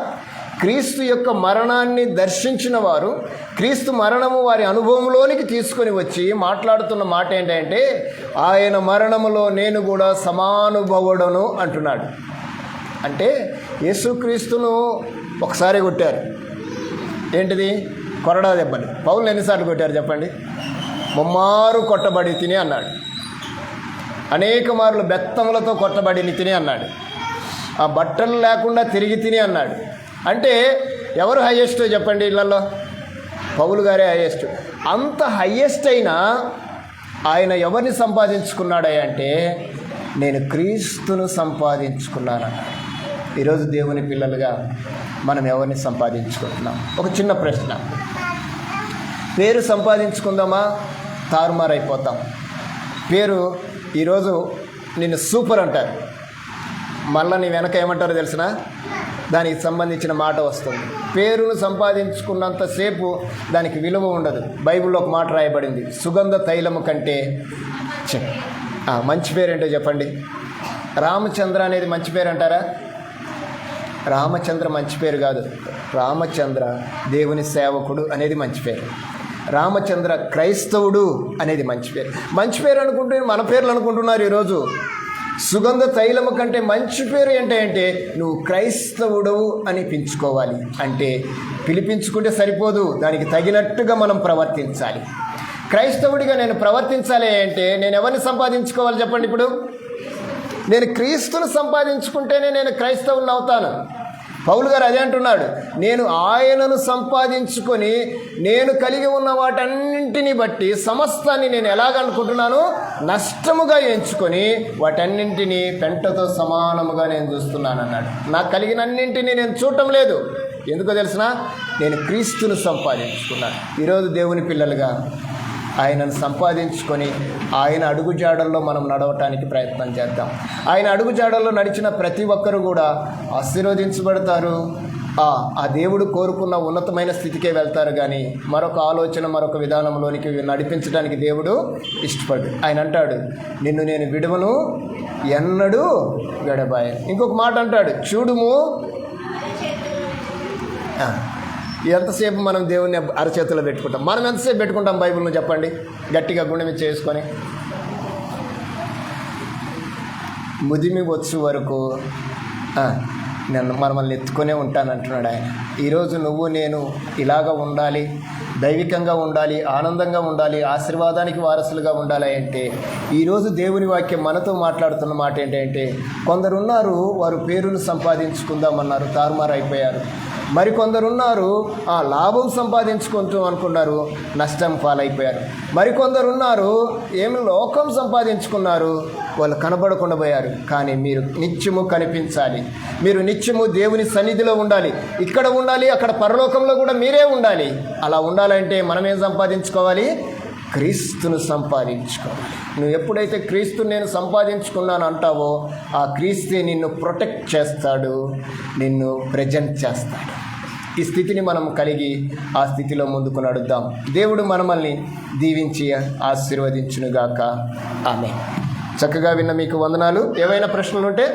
క్రీస్తు యొక్క మరణాన్ని దర్శించిన వారు క్రీస్తు మరణము వారి అనుభవంలోనికి తీసుకొని వచ్చి మాట్లాడుతున్న మాట ఏంటంటే, ఆయన మరణములో నేను కూడా సమానుభవుడను అంటున్నాడు. అంటే యేసుక్రీస్తును ఒకసారి కొట్టారు. ఏంటిది? కొరడా దెబ్బలు. పౌలు ఎన్నిసార్లు కొట్టారు చెప్పండి? ముమ్మారు కొట్టబడి తిని అన్నాడు. అనేక మార్లు బెత్తములతో కొట్టబడి తిని అన్నాడు. ఆ బట్టలు లేకుండా తిరిగి తిని అన్నాడు. అంటే ఎవరు హయ్యెస్ట్ చెప్పండి? ఇళ్లలో పౌలు గారే హయ్యెస్ట్. అంత హయ్యెస్ట్ అయినా ఆయన ఎవరిని సంపాదించుకున్నాడే అంటే, నేను క్రీస్తును సంపాదించుకున్నానన్నాడు. ఈరోజు దేవుని పిల్లలుగా మనం ఎవరిని సంపాదించుకుంటున్నాం? ఒక చిన్న ప్రశ్న. పేరు సంపాదించుకుందామా? తారుమారైపోతాం. పేరు ఈరోజు నిన్ను సూపర్ అంటారు, మళ్ళీ నీ వెనక ఏమంటారో తెలిసిన దానికి సంబంధించిన మాట వస్తుంది. పేరును సంపాదించుకున్నంతసేపు దానికి విలువ ఉండదు. బైబిల్లో ఒక మాట రాయబడింది, సుగంధ తైలము కంటే మంచి పేరు ఏంటో చెప్పండి? రామచంద్ర అనేది మంచి పేరు అంటారా? రామచంద్ర మంచి పేరు కాదు. రామచంద్ర దేవుని సేవకుడు అనేది మంచి పేరు. రామచంద్ర క్రైస్తవుడు అనేది మంచి పేరు. మంచి పేరు అనుకుంటే మన పేర్లు అనుకుంటున్నారు ఈరోజు. సుగంధ తైలము కంటే మంచి పేరు ఏంటంటే నువ్వు క్రైస్తవుడవు అనిపించుకోవాలి. అంటే పిలిపించుకుంటే సరిపోదు, దానికి తగినట్టుగా మనం ప్రవర్తించాలి. క్రైస్తవుడిగా నేను ప్రవర్తించాలి అంటే నేను ఎవరిని సంపాదించుకోవాలి చెప్పండి? ఇప్పుడు నేను క్రీస్తును సంపాదించుకుంటేనే నేను క్రైస్తవుని అవుతాను. పౌలు గారు అదే అంటున్నాడు, నేను ఆయనను సంపాదించుకొని నేను కలిగి ఉన్న వాటన్నింటిని బట్టి సమస్తాన్ని నేను ఎలాగనుకుంటున్నాను? నష్టముగా ఎంచుకొని వాటన్నింటినీ పెంటతో సమానముగా నేను చూస్తున్నాను అన్నాడు. నాకు కలిగినన్నింటినీ నేను చూడటం లేదు. ఎందుకో తెలిసిన? నేను క్రీస్తును సంపాదించుకున్నాను. ఈరోజు దేవుని పిల్లలుగా ఆయనను సంపాదించుకొని ఆయన అడుగుజాడల్లో మనం నడవటానికి ప్రయత్నం చేద్దాం. ఆయన అడుగుజాడల్లో నడిచిన ప్రతి ఒక్కరు కూడా ఆశీర్వదించబడతారు. ఆ దేవుడు కోరుకున్న ఉన్నతమైన స్థితికే వెళ్తారు. కానీ మరొక ఆలోచన, మరొక విధానంలోనికి నడిపించడానికి దేవుడు ఇష్టపడు. ఆయన అంటాడు, నిన్ను నేను విడువను, ఎన్నడూ గడబాయను. ఇంకొక మాట అంటాడు, చూడుము. ఎంతసేపు మనం దేవుని అరచేతిలో పెట్టుకుంటాం? మనం ఎంతసేపు పెట్టుకుంటాం బైబిల్ను చెప్పండి? గట్టిగా గుండె మీద చేసుకొని ముదిమి వచ్చు వరకు నేను మనల్ని ఎత్తుకొనే ఉంటానంటున్నాడు ఆయన. ఈరోజు నువ్వు నేను ఇలాగ ఉండాలి, దైవికంగా ఉండాలి, ఆనందంగా ఉండాలి, ఆశీర్వాదానికి వారసులుగా ఉండాలి అంటే ఈరోజు దేవుని వాక్యం మనతో మాట్లాడుతున్న మాట ఏంటంటే, కొందరున్నారు వారు పేరును సంపాదించుకుందామన్నారు, తారుమారైపోయారు. మరికొందరున్నారు లాభం సంపాదించుకుంటూ అనుకున్నారు, నష్టం పాలైపోయారు. మరికొందరున్నారు ఏమి లోకం సంపాదించుకున్నారు, వాళ్ళు కనబడకుండా పోయారు. కానీ మీరు నిత్యము కనిపించాలి, మీరు నిత్యము దేవుని సన్నిధిలో ఉండాలి. ఇక్కడ ఉండాలి, అక్కడ పరలోకంలో కూడా మీరే ఉండాలి. అలా ఉండాలంటే మనం ఏం సంపాదించుకోవాలి? క్రీస్తును సంపాదించుకోవాలి. నువ్వు ఎప్పుడైతే క్రీస్తుని నేను సంపాదించుకున్నాను అంటావో ఆ క్రీస్తే నిన్ను ప్రొటెక్ట్ చేస్తాడు, నిన్ను ప్రెజెంట్ చేస్తాడు. ఈ స్థితిని మనం కలిగి ఆ స్థితిలో ముందుకు నడుద్దాం. దేవుడు మనల్ని దీవించి ఆశీర్వదించునుగాక. ఆమేన్. చక్కగా విన్న మీకు వందనాలు. ఏవైనా ప్రశ్నలు ఉంటే